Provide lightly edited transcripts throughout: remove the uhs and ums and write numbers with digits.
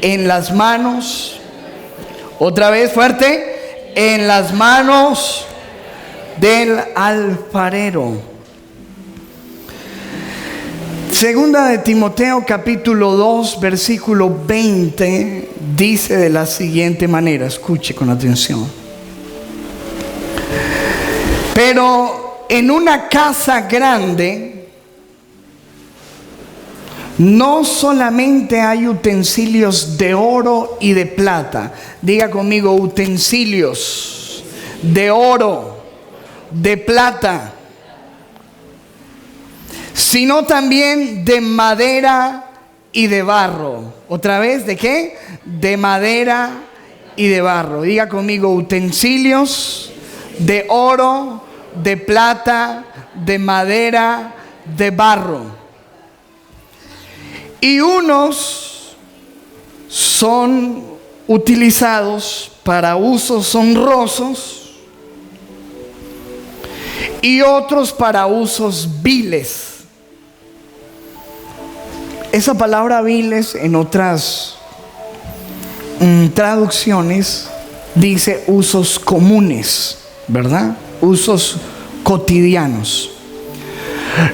en las manos, otra vez fuerte, en las manos del alfarero. Segunda de Timoteo capítulo 2 versículo 20 dice de la siguiente manera, escuche con atención. Pero en una casa grande no solamente hay utensilios de oro y de plata. Diga conmigo, utensilios de oro, de plata, sino también de madera y de barro. Otra vez, ¿de qué? De madera y de barro. Diga conmigo, utensilios de oro, de plata, de madera, de barro. Y unos son utilizados para usos honrosos y otros para usos viles. Esa palabra viles en otras traducciones dice usos comunes, ¿verdad? Usos cotidianos.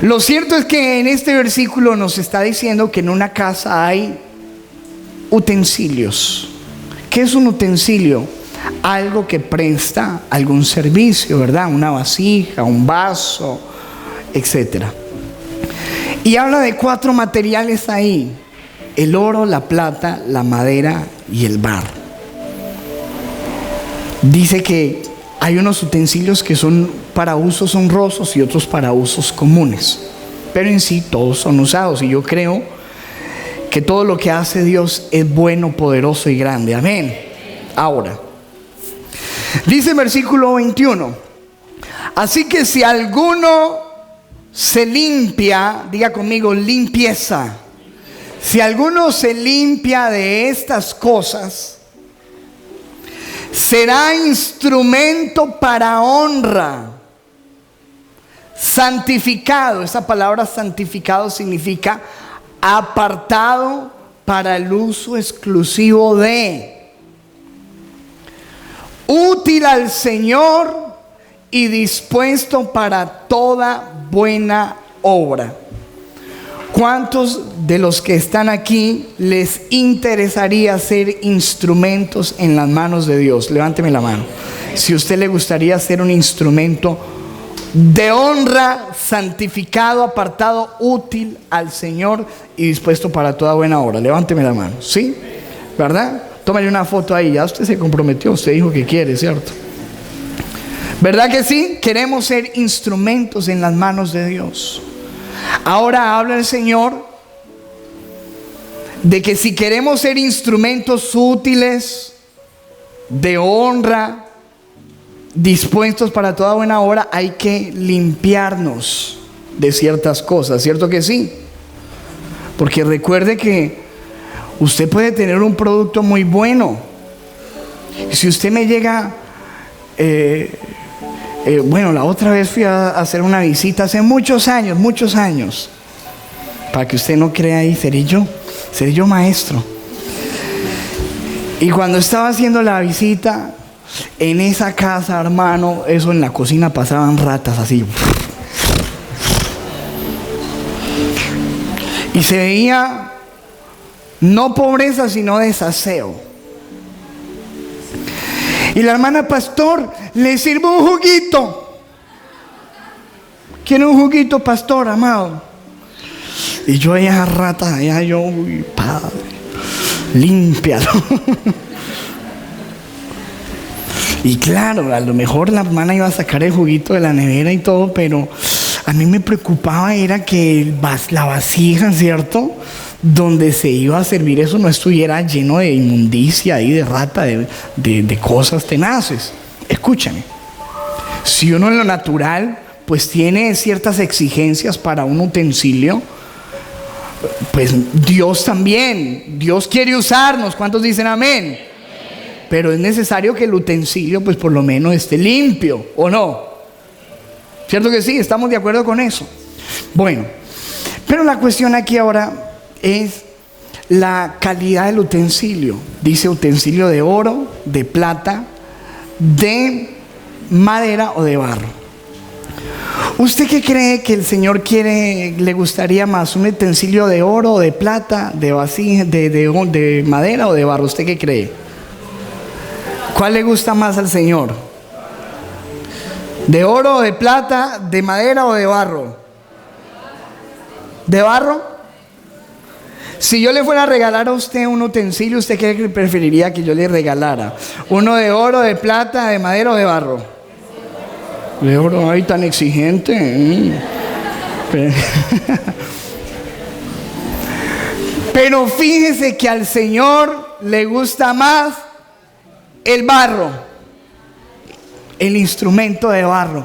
Lo cierto es que en este versículo nos está diciendo que en una casa hay utensilios. ¿Qué es un utensilio? Algo que presta algún servicio, ¿verdad? Una vasija, un vaso, etcétera. Y habla de 4 materiales ahí: el oro, la plata, la madera y el barro. Dice que hay unos utensilios que son para usos honrosos y otros para usos comunes, pero en sí todos son usados, y yo creo que todo lo que hace Dios es bueno, poderoso y grande. Amén. Ahora, dice el versículo 21: así que si alguno se limpia, diga conmigo, limpieza. Si alguno se limpia de estas cosas, será instrumento para honra, santificado. Esa palabra santificado significa apartado para el uso exclusivo de, útil al Señor y dispuesto para toda buena obra. ¿Cuántos de los que están aquí les interesaría ser instrumentos en las manos de Dios? Levánteme la mano. Si a usted le gustaría ser un instrumento de honra, santificado, apartado, útil al Señor y dispuesto para toda buena obra. Levánteme la mano, ¿sí? ¿Verdad? Tómale una foto ahí. Ya usted se comprometió, usted dijo que quiere, ¿cierto? ¿Verdad que sí? Queremos ser instrumentos en las manos de Dios. Ahora habla el Señor de que si queremos ser instrumentos útiles, de honra, dispuestos para toda buena obra, hay que limpiarnos de ciertas cosas, ¿cierto que sí? Porque recuerde que usted puede tener un producto muy bueno. Si usted me llega, bueno, la otra vez fui a hacer una visita hace muchos años, para que usted no crea ahí, seré yo maestro. Y cuando estaba haciendo la visita en esa casa, hermano, eso en la cocina pasaban ratas así, y se veía no pobreza sino desaseo. Y la hermana: pastor, le sirvo un juguito. ¿Quiere un juguito, pastor amado? Y yo allá rata, allá yo, uy, padre, límpialo. Y claro, a lo mejor la hermana iba a sacar el juguito de la nevera y todo, pero a mí me preocupaba era que la vasija, ¿cierto?, donde se iba a servir eso no estuviera lleno de inmundicia y de rata, de cosas tenaces. Escúchame, si uno en lo natural pues tiene ciertas exigencias para un utensilio, pues Dios también, Dios quiere usarnos. ¿Cuántos dicen amén? Pero es necesario que el utensilio pues por lo menos esté limpio, ¿o no? ¿Cierto que sí? ¿Estamos de acuerdo con eso? Bueno, pero la cuestión aquí ahora es la calidad del utensilio. Dice utensilio de oro, de plata, de madera o de barro. ¿Usted qué cree que el Señor le gustaría más? ¿Un utensilio de oro, de plata, de vasija, de madera o de barro? ¿Usted qué cree? ¿Cuál le gusta más al Señor? ¿De oro, de plata, de madera o de barro? ¿De barro? Si yo le fuera a regalar a usted un utensilio, ¿usted qué preferiría que yo le regalara? ¿Uno de oro, de plata, de madera o de barro? De oro, ay, tan exigente. Pero fíjese que al Señor le gusta más el barro, el instrumento de barro.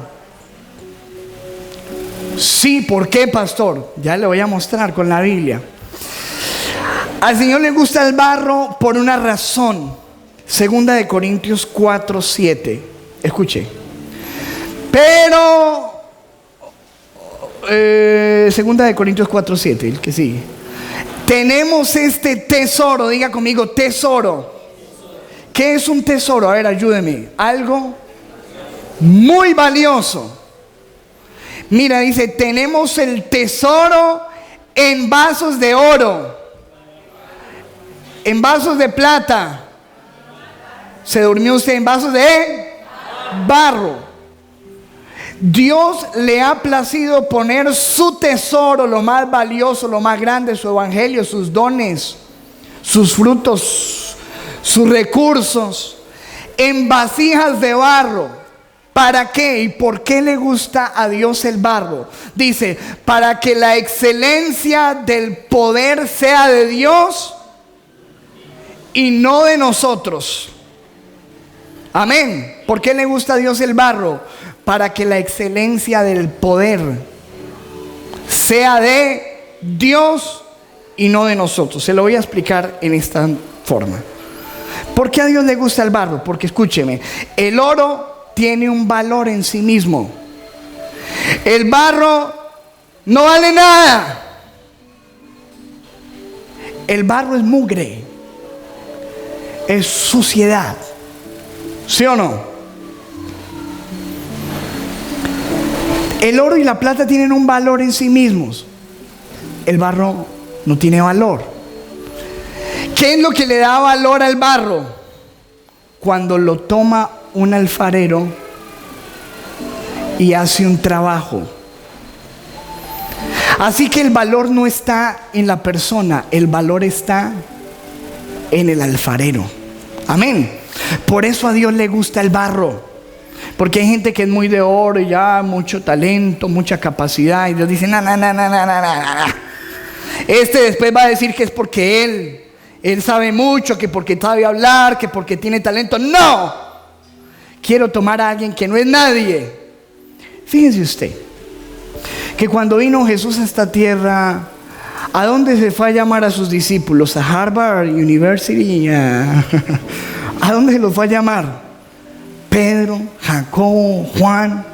Sí, ¿por qué, pastor? Ya le voy a mostrar con la Biblia. Al Señor le gusta el barro por una razón. Segunda de Corintios 4:7. Escuche. Pero Segunda de Corintios 4:7, el que sigue. Tenemos este tesoro, diga conmigo, tesoro. ¿Qué es un tesoro? A ver, ayúdeme. Algo muy valioso. Mira, dice, tenemos el tesoro en vasos de oro, en vasos de plata. ¿Se durmió usted? En vasos de barro. Dios le ha placido poner su tesoro, lo más valioso, lo más grande, su evangelio, sus dones, sus frutos, sus recursos, en vasijas de barro. ¿Para qué? ¿Y por qué le gusta a Dios el barro? Dice, para que la excelencia del poder sea de Dios y no de nosotros. Amén. ¿Por qué le gusta a Dios el barro? Para que la excelencia del poder sea de Dios y no de nosotros. Se lo voy a explicar en esta forma. ¿Por qué a Dios le gusta el barro? Porque escúcheme, el oro tiene un valor en sí mismo. El barro no vale nada. El barro es mugre, es suciedad. ¿Sí o no? El oro y la plata tienen un valor en sí mismos. El barro no tiene valor. ¿Qué es lo que le da valor al barro? Cuando lo toma un alfarero y hace un trabajo. Así que el valor no está en la persona, el valor está en el alfarero. Amén. Por eso a Dios le gusta el barro. Porque hay gente que es muy de oro y ya mucho talento, mucha capacidad, y Dios dice, no. Este después va a decir que es porque él sabe mucho, que porque sabe hablar, que porque tiene talento. No, quiero tomar a alguien que no es nadie. Fíjense usted, que cuando vino Jesús a esta tierra, ¿a dónde se fue a llamar a sus discípulos? ¿A Harvard University? ¿A dónde se los fue a llamar? Pedro, Jacobo, Juan,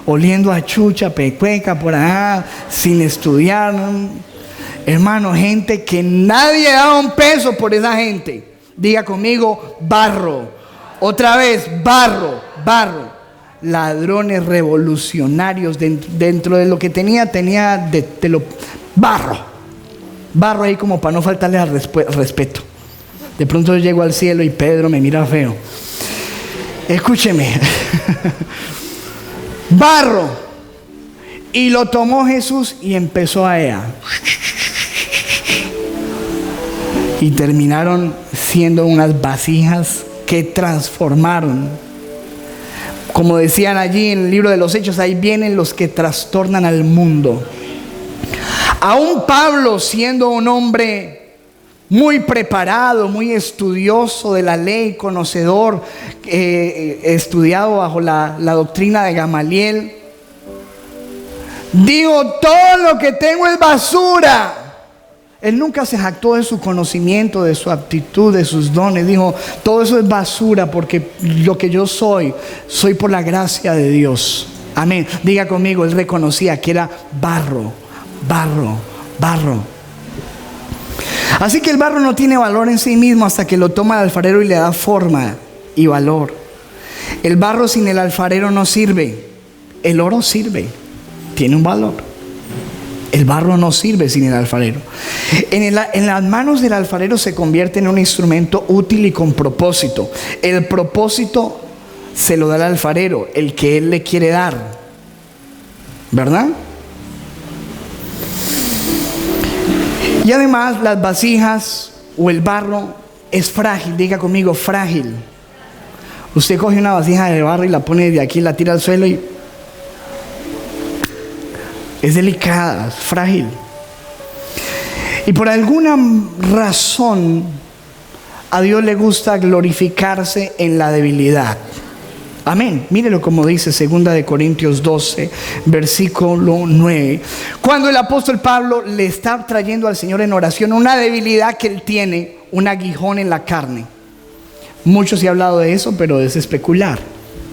oliendo a chucha, pecueca por allá, sin estudiar. Hermano, gente que nadie daba un peso por esa gente. Diga conmigo, barro. Otra vez, barro. Ladrones revolucionarios, dentro de lo que tenía de lo barro ahí, como para no faltarle al respeto. De pronto yo llego al cielo y Pedro me mira feo. Escúcheme. Barro. Y lo tomó Jesús y empezó a ella. Y terminaron siendo unas vasijas que transformaron. Como decían allí en el libro de los Hechos, ahí vienen los que trastornan al mundo. Aún Pablo, siendo un hombre muy preparado, muy estudioso de la ley, conocedor, estudiado bajo la doctrina de Gamaliel, digo, todo lo que tengo es basura. Él nunca se jactó de su conocimiento, de su aptitud, de sus dones. Dijo, todo eso es basura porque lo que yo soy por la gracia de Dios. Amén. Diga conmigo, él reconocía que era barro. Así que el barro no tiene valor en sí mismo hasta que lo toma el alfarero y le da forma y valor. El barro sin el alfarero no sirve. El oro sirve, tiene un valor. El barro no sirve sin el alfarero. En las manos del alfarero se convierte en un instrumento útil y con propósito. El propósito se lo da al alfarero, el que él le quiere dar, ¿verdad? Y además las vasijas o el barro es frágil. Diga conmigo, frágil. Usted coge una vasija de barro y la pone de aquí, la tira al suelo y es delicada, es frágil. Y por alguna razón a Dios le gusta glorificarse en la debilidad. Amén. Mírelo como dice 2 Corintios 12, versículo 9. Cuando el apóstol Pablo le está trayendo al Señor en oración una debilidad que él tiene, un aguijón en la carne. Muchos se ha hablado de eso, pero es especular.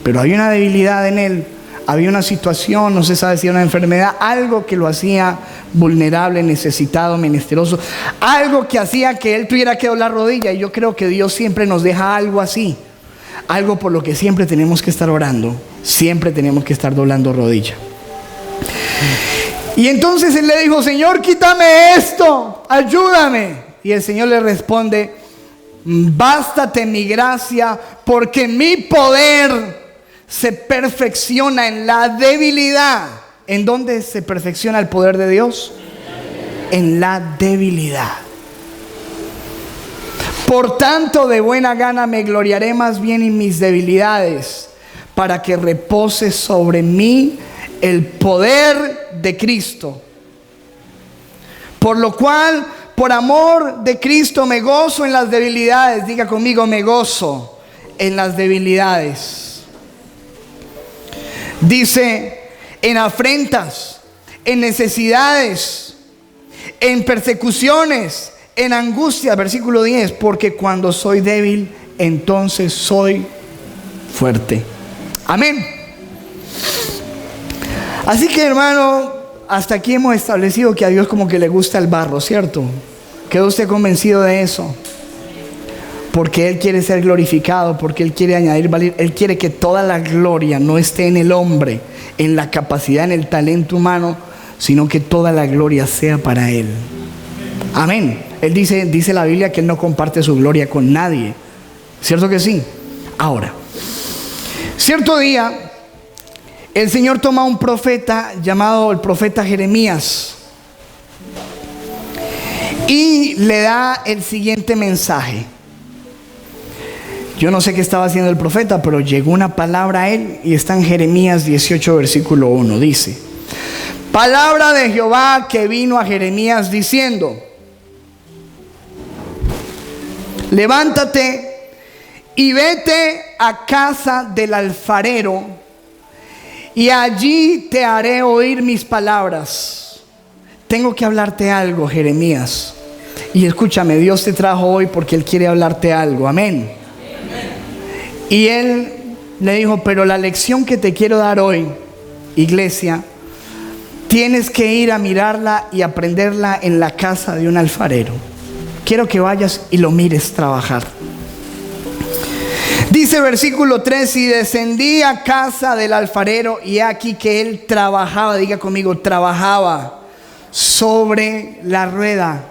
Pero hay una debilidad en él. Había una situación, no se sabe si era una enfermedad, algo que lo hacía vulnerable, necesitado, menesteroso, algo que hacía que él tuviera que doblar rodilla. Y yo creo que Dios siempre nos deja algo así, algo por lo que siempre tenemos que estar orando, siempre tenemos que estar doblando rodilla. Y entonces él le dijo: Señor, quítame esto, ayúdame. Y el Señor le responde: bástate mi gracia, porque mi poder se perfecciona en la debilidad. ¿En dónde se perfecciona el poder de Dios? En la debilidad. Por tanto, de buena gana me gloriaré más bien en mis debilidades, para que repose sobre mí el poder de Cristo. Por lo cual, por amor de Cristo, me gozo en las debilidades. Diga conmigo, me gozo en las debilidades. Dice: en afrentas, en necesidades, en persecuciones, en angustia. Versículo 10: porque cuando soy débil, entonces soy fuerte. Amén. Así que, hermano, hasta aquí hemos establecido que a Dios como que le gusta el barro, ¿cierto? ¿Quedó usted convencido de eso? Porque Él quiere ser glorificado, porque Él quiere añadir valor. Él quiere que toda la gloria no esté en el hombre, en la capacidad, en el talento humano, sino que toda la gloria sea para Él. Amén. Él dice la Biblia que Él no comparte su gloria con nadie. ¿Cierto que sí? Ahora, cierto día, el Señor toma a un profeta llamado el profeta Jeremías y le da el siguiente mensaje. Yo no sé qué estaba haciendo el profeta, pero llegó una palabra a él y está en Jeremías 18, versículo 1. Dice: palabra de Jehová que vino a Jeremías diciendo: levántate y vete a casa del alfarero, y allí te haré oír mis palabras. Tengo que hablarte algo, Jeremías. Y escúchame, Dios te trajo hoy porque Él quiere hablarte algo. Amén. Y él le dijo: pero la lección que te quiero dar hoy, iglesia, tienes que ir a mirarla y aprenderla en la casa de un alfarero. Quiero que vayas y lo mires trabajar. Dice versículo 3: y descendí a casa del alfarero, y aquí que él trabajaba, diga conmigo, trabajaba sobre la rueda.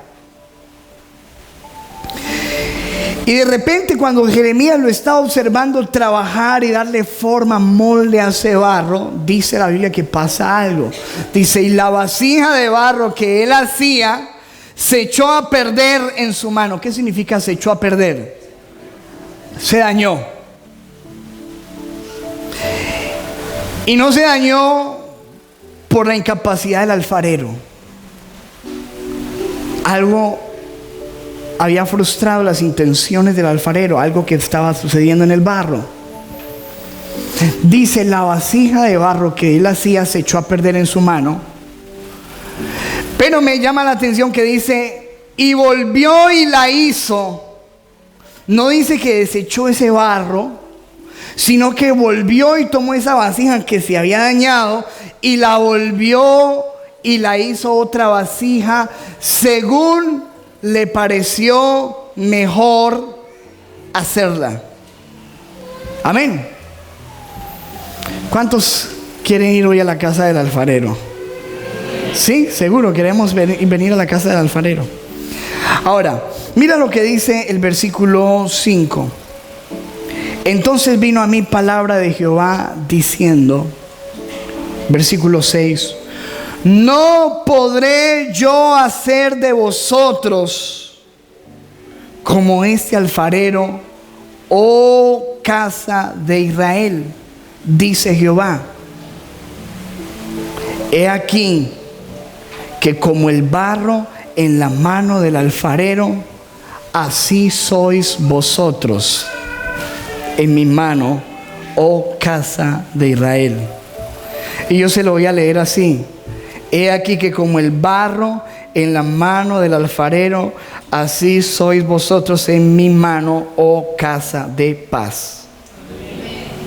Y de repente, cuando Jeremías lo está observando trabajar y darle forma, molde a ese barro, dice la Biblia que pasa algo. Dice: y la vasija de barro que él hacía se echó a perder en su mano. ¿Qué significa se echó a perder? Se dañó. Y no se dañó por la incapacidad del alfarero. Algo había frustrado las intenciones del alfarero, algo que estaba sucediendo en el barro. Dice: la vasija de barro que él hacía se echó a perder en su mano. Pero me llama la atención que dice: y volvió y la hizo. No dice que desechó ese barro, sino que volvió y tomó esa vasija que se había dañado y la volvió y la hizo otra vasija según le pareció mejor hacerla. Amén. ¿Cuántos quieren ir hoy a la casa del alfarero? Sí, seguro queremos venir a la casa del alfarero. Ahora, mira lo que dice el versículo 5. Entonces vino a mí palabra de Jehová diciendo, versículo 6, no podré yo hacer de vosotros como este alfarero, oh casa de Israel, dice Jehová. He aquí que como el barro en la mano del alfarero, así sois vosotros en mi mano, oh casa de Israel. Y yo se lo voy a leer así. He aquí que como el barro en la mano del alfarero, así sois vosotros en mi mano, oh casa de paz.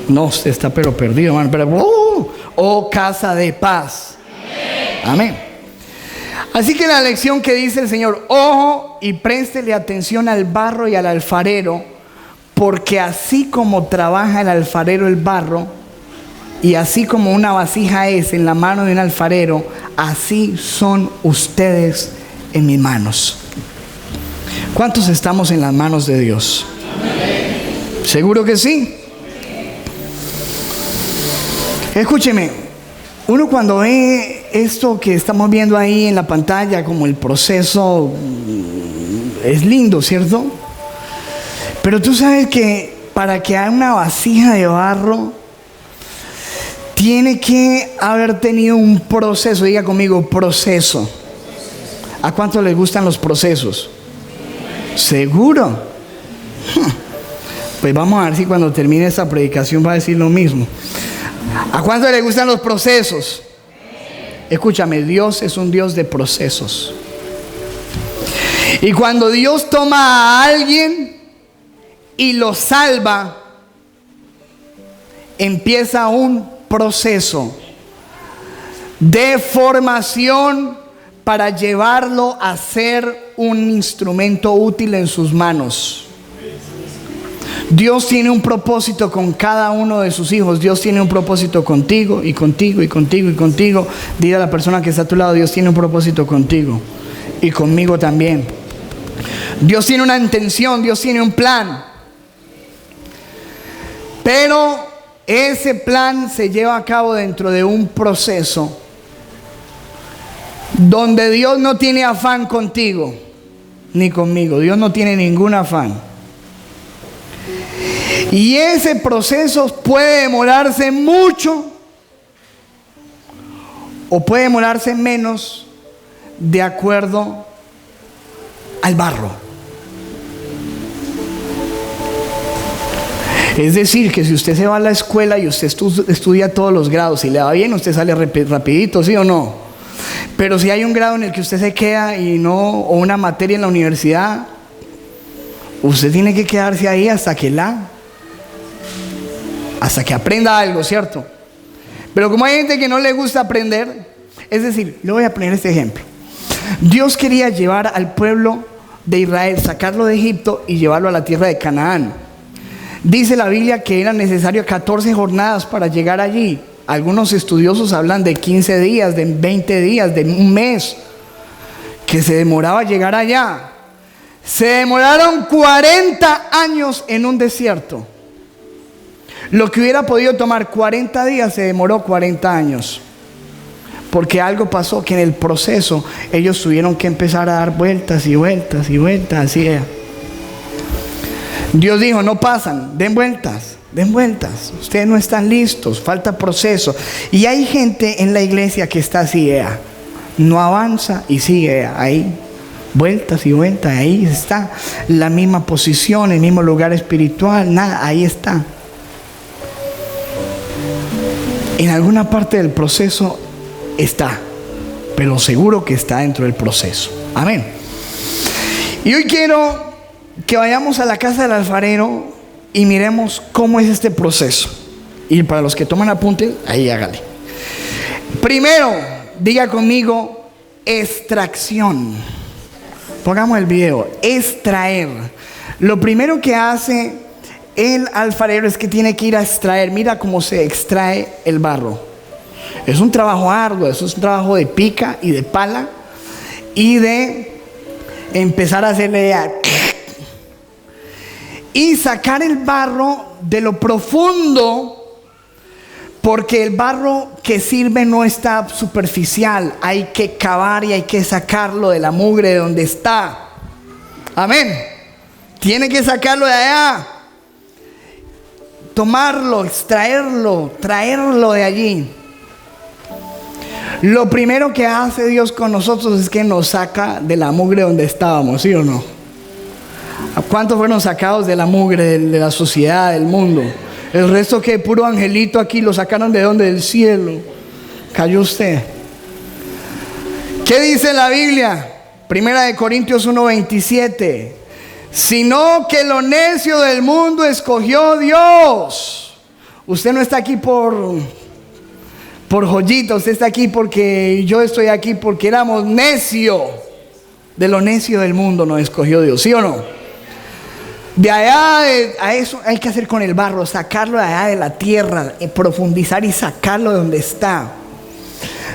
No, usted está pero perdido, hermano. Pero, oh casa de paz. Amén. Así que la lección que dice el Señor: ojo y préstele atención al barro y al alfarero, porque así como trabaja el alfarero el barro, y así como una vasija es en la mano de un alfarero, así son ustedes en mis manos. ¿Cuántos estamos en las manos de Dios? ¿Seguro que sí? Escúcheme, uno cuando ve esto que estamos viendo ahí en la pantalla, como el proceso, es lindo, ¿cierto? Pero tú sabes que para que haya una vasija de barro, tiene que haber tenido un proceso. Diga conmigo, proceso. ¿A cuántos les gustan los procesos? ¿Seguro? Pues vamos a ver si cuando termine esta predicación va a decir lo mismo. ¿A cuántos les gustan los procesos? Escúchame, Dios es un Dios de procesos. Y cuando Dios toma a alguien y lo salva, empieza un proceso de formación para llevarlo a ser un instrumento útil en sus manos. Dios tiene un propósito con cada uno de sus hijos. Dios tiene un propósito contigo y contigo y contigo y contigo. Dile a la persona que está a tu lado: Dios tiene un propósito contigo y conmigo también. Dios tiene una intención, Dios tiene un plan. Pero ese plan se lleva a cabo dentro de un proceso donde Dios no tiene afán contigo ni conmigo. Dios no tiene ningún afán. Y ese proceso puede demorarse mucho o puede demorarse menos, de acuerdo al barro. Es decir, que si usted se va a la escuela y usted estudia todos los grados y le va bien, usted sale rapidito, ¿sí o no? Pero si hay un grado en el que usted se queda y no, o una materia en la universidad, usted tiene que quedarse ahí hasta que aprenda algo, ¿cierto? Pero como hay gente que no le gusta aprender, es decir, le voy a poner este ejemplo. Dios quería llevar al pueblo de Israel, sacarlo de Egipto y llevarlo a la tierra de Canaán. Dice la Biblia que eran necesarias 14 jornadas para llegar allí. Algunos estudiosos hablan de 15 días, de 20 días, de un mes, que se demoraba llegar allá. Se demoraron 40 años en un desierto. Lo que hubiera podido tomar 40 días se demoró 40 años. Porque algo pasó, que en el proceso ellos tuvieron que empezar a dar vueltas y vueltas y vueltas, así era. Dios dijo: no pasan, den vueltas, ustedes no están listos, falta proceso. Y hay gente en la iglesia que está así, no avanza y sigue ahí, vueltas y vueltas, ahí está, la misma posición, el mismo lugar espiritual, nada, ahí está. En alguna parte del proceso está, pero seguro que está dentro del proceso. Amén. Y hoy quiero que vayamos a la casa del alfarero y miremos cómo es este proceso. Y para los que toman apuntes, ahí hágale. Primero, diga conmigo: extracción. Pongamos el video. Extraer. Lo primero que hace el alfarero es que tiene que ir a extraer. Mira cómo se extrae el barro. Es un trabajo arduo, eso es un trabajo de pica y de pala y de empezar a hacerle y sacar el barro de lo profundo, porque el barro que sirve no está superficial, hay que cavar y hay que sacarlo de la mugre de donde está. Amén. Tiene que sacarlo de allá, tomarlo, extraerlo, traerlo de allí. Lo primero que hace Dios con nosotros es que nos saca de la mugre donde estábamos, ¿sí o no? ¿A cuántos fueron sacados de la mugre de la sociedad, del mundo? El resto, que puro angelito aquí, lo sacaron de donde, del cielo. Cayó usted. ¿Qué dice la Biblia? Primera de Corintios 1:27. Sino que lo necio del mundo escogió Dios. Usted no está aquí por joyita, usted está aquí porque yo estoy aquí porque éramos necios. De lo necio del mundo nos escogió Dios, ¿sí o no? De allá, a eso hay que hacer con el barro, sacarlo de allá de la tierra, profundizar y sacarlo de donde está.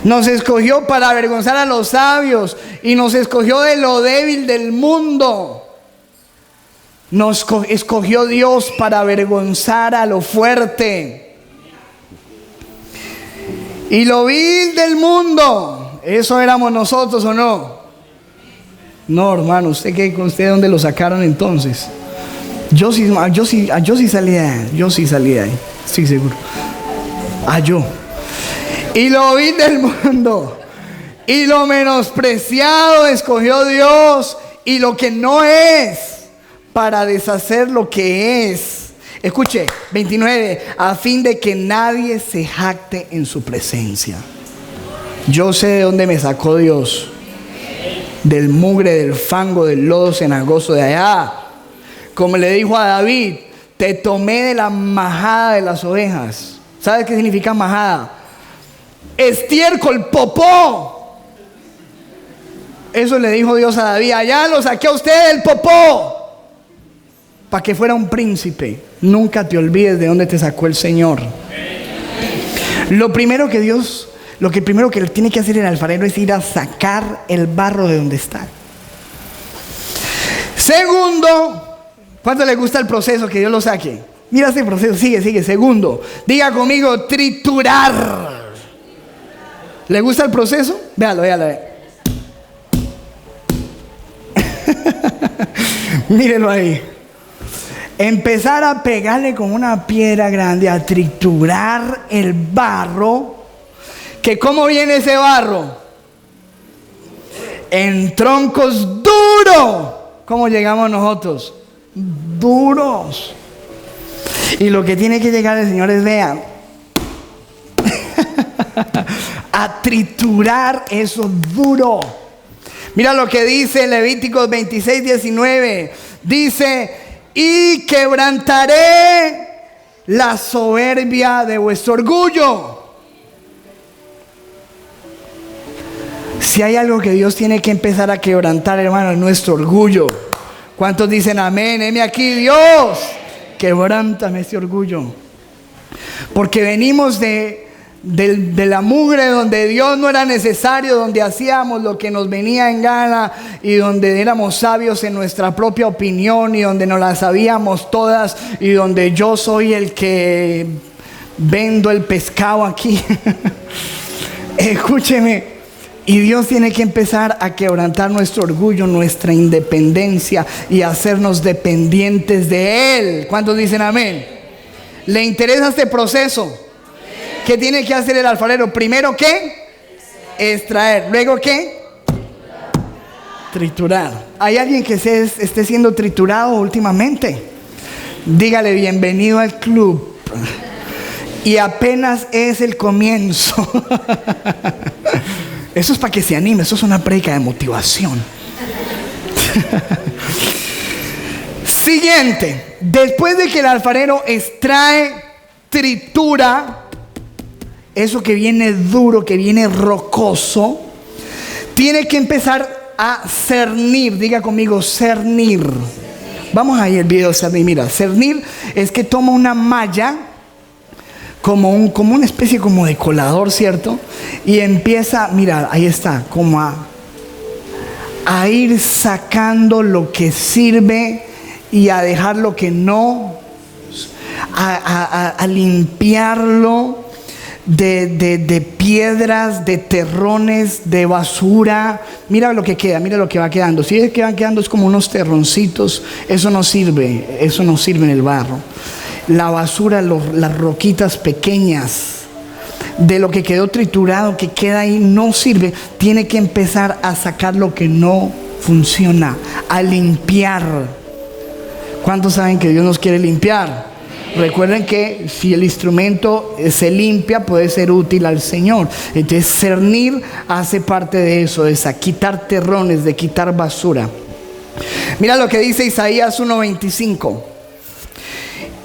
Nos escogió para avergonzar a los sabios y nos escogió de lo débil del mundo. Nos escogió Dios para avergonzar a lo fuerte. Y lo vil del mundo, ¿eso éramos nosotros o no? No, hermano, ¿usted dónde lo sacaron entonces? Yo sí salí de ahí, sí, seguro. Yo. Y lo vil del mundo y lo menospreciado escogió Dios, y lo que no es, para deshacer lo que es. Escuche, 29, a fin de que nadie se jacte en su presencia. Yo sé de dónde me sacó Dios. Del mugre, del fango, del lodo cenagoso de allá. Como le dijo a David, te tomé de la majada de las ovejas. ¿Sabes qué significa majada? Estiércol, popó. Eso le dijo Dios a David. Allá lo saqué a usted del popó, para que fuera un príncipe. Nunca te olvides de dónde te sacó el Señor. Lo primero que tiene que hacer el alfarero es ir a sacar el barro de donde está. Segundo, ¿cuánto le gusta el proceso que Dios lo saque? Mira ese proceso, sigue. Segundo, diga conmigo, triturar. ¿Le gusta el proceso? Véalo. Mírelo ahí. Empezar a pegarle con una piedra grande, a triturar el barro. ¿Que cómo viene ese barro? En troncos duros. ¿Cómo llegamos nosotros? Duros. Y lo que tiene que llegar el Señor es, vean, a triturar eso duro. Mira lo que dice Levíticos 26:19. Dice: y quebrantaré la soberbia de vuestro orgullo. Si hay algo que Dios tiene que empezar a quebrantar, hermano, es nuestro orgullo. ¿Cuántos dicen amén? Heme aquí, Dios, quebrántame ese orgullo. Porque venimos de la mugre donde Dios no era necesario, donde hacíamos lo que nos venía en gana y donde éramos sabios en nuestra propia opinión y donde nos las sabíamos todas y donde yo soy el que vendo el pescado aquí. Escúcheme. Y Dios tiene que empezar a quebrantar nuestro orgullo, nuestra independencia y hacernos dependientes de Él. ¿Cuántos dicen amén? ¿Le interesa este proceso? ¿Qué tiene que hacer el alfarero? Primero, ¿qué? Extraer. Luego, ¿qué? Triturar. ¿Hay alguien que esté siendo triturado últimamente? Dígale bienvenido al club. Y apenas es el comienzo. Eso es para que se anime. Eso es una prédica de motivación. Siguiente. Después de que el alfarero extrae, tritura, eso que viene duro, que viene rocoso, tiene que empezar a cernir. Diga conmigo, cernir. Vamos ahí el video de cernir. Mira, cernir es que toma una malla como una especie como de colador, ¿cierto? Y empieza, mira, ahí está, como a ir sacando lo que sirve y a dejar lo que no, a limpiarlo de piedras, de terrones, de basura. Mira lo que queda, mira lo que va quedando. Si es que van quedando es como unos terroncitos, eso no sirve en el barro. La basura, las roquitas pequeñas, de lo que quedó triturado, que queda ahí, no sirve. Tiene que empezar a sacar lo que no funciona, a limpiar. ¿Cuántos saben que Dios nos quiere limpiar? Recuerden que si el instrumento se limpia, puede ser útil al Señor. Entonces cernir hace parte de eso, de quitar terrones, de quitar basura. Mira lo que dice Isaías 1:25.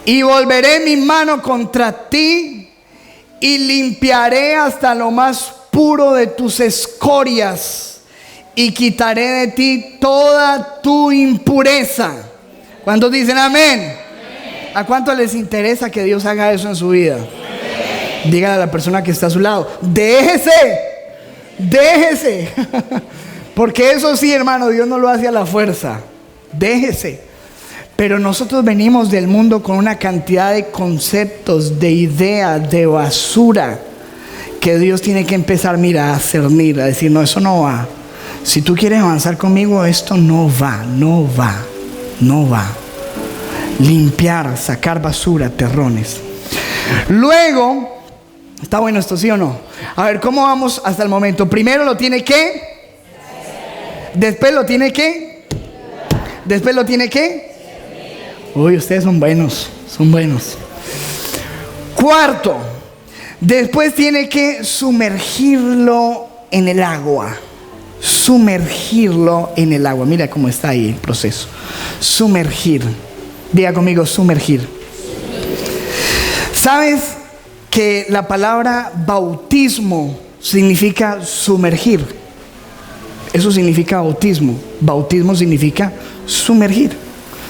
Y volveré mi mano contra ti y limpiaré hasta lo más puro de tus escorias y quitaré de ti toda tu impureza. ¿Cuántos dicen amén? ¿A cuánto les interesa que Dios haga eso en su vida? Dígale a la persona que está a su lado, déjese. Porque eso sí, hermano, Dios no lo hace a la fuerza. Déjese. Pero nosotros venimos del mundo con una cantidad de conceptos, de ideas, de basura, que Dios tiene que empezar, mira, a cernir, a decir, no, eso no va. Si tú quieres avanzar conmigo, esto no va. Limpiar, sacar basura, terrones. Luego, ¿está bueno esto, sí o no? A ver, ¿cómo vamos hasta el momento? Primero lo tiene que, después lo tiene que, después lo tiene que. Uy, ustedes son buenos. Cuarto, después tiene que sumergirlo en el agua. Mira cómo está ahí el proceso. Sumergir. Diga conmigo, sumergir. ¿Sabes que la palabra bautismo significa sumergir? Eso significa bautismo. Bautismo significa sumergir.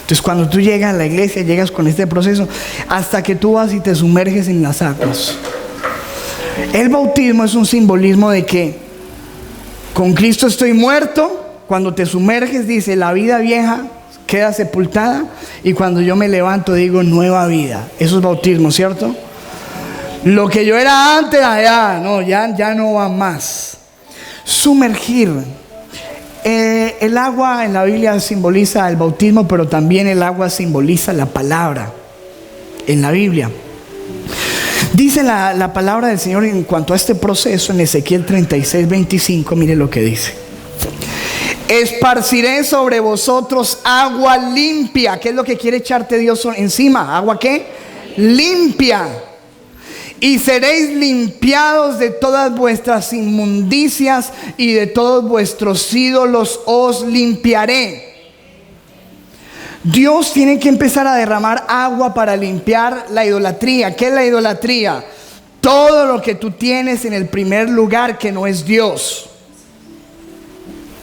Entonces cuando tú llegas a la iglesia, llegas con este proceso hasta que tú vas y te sumerges en las aguas. El bautismo es un simbolismo de que con Cristo estoy muerto. Cuando te sumerges, dice, la vida vieja queda sepultada, y cuando yo me levanto digo nueva vida. Eso es bautismo, ¿cierto? Lo que yo era antes, ya no va más. Sumergir. El agua en la Biblia simboliza el bautismo, pero también el agua simboliza la palabra en la Biblia. Dice la palabra del Señor en cuanto a este proceso en Ezequiel 36:25. Mire lo que dice: esparciré sobre vosotros agua limpia. ¿Qué es lo que quiere echarte Dios encima? ¿Agua qué? Limpia. Y seréis limpiados de todas vuestras inmundicias y de todos vuestros ídolos os limpiaré. Dios tiene que empezar a derramar agua para limpiar la idolatría. ¿Qué es la idolatría? Todo lo que tú tienes en el primer lugar que no es Dios.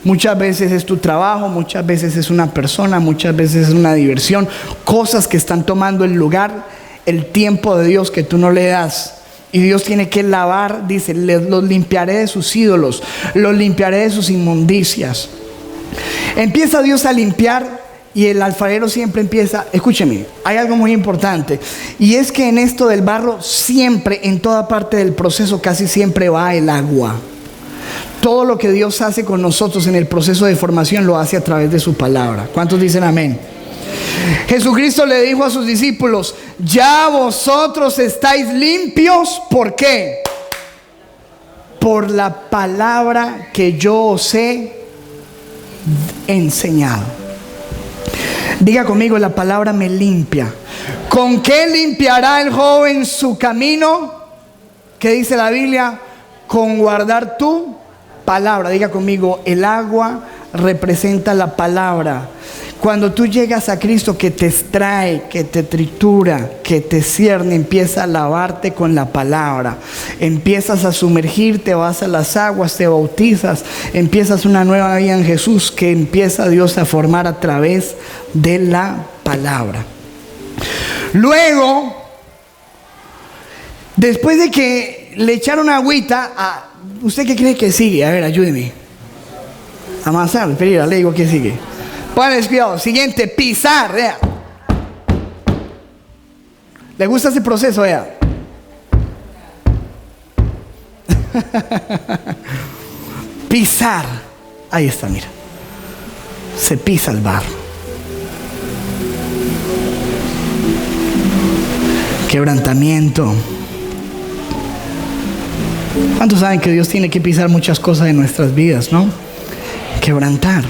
Muchas veces es tu trabajo, muchas veces es una persona, muchas veces es una diversión. Cosas que están tomando el lugar, el tiempo de Dios que tú no le das. Y Dios tiene que lavar, dice, los limpiaré de sus ídolos, los limpiaré de sus inmundicias. Empieza Dios a limpiar y el alfarero siempre empieza. Escúcheme, hay algo muy importante, y es que en esto del barro siempre, en toda parte del proceso, casi siempre va el agua. Todo lo que Dios hace con nosotros en el proceso de formación lo hace a través de su palabra. ¿Cuántos dicen amén? Jesucristo le dijo a sus discípulos: ya vosotros estáis limpios. ¿Por qué? Por la palabra que yo os he enseñado. Diga conmigo, la palabra me limpia. ¿Con qué limpiará el joven su camino? ¿Qué dice la Biblia? Con guardar tu palabra. Diga conmigo, el agua representa la palabra. Cuando tú llegas a Cristo, que te extrae, que te tritura, que te cierne, empieza a lavarte con la palabra, empiezas a sumergirte, vas a las aguas, te bautizas, empiezas una nueva vida en Jesús, que empieza Dios a formar a través de la palabra. Luego, después de que le echaron agüita, ¿usted qué cree que sigue? A ver, ayúdeme. Amasar, espera, le digo que sigue. Pónganles cuidado. Siguiente, pisar, vea. ¿Le gusta ese proceso, vea? Pisar. Ahí está, mira. Se pisa el barro. Quebrantamiento. ¿Cuántos saben que Dios tiene que pisar muchas cosas en nuestras vidas, no? Quebrantar.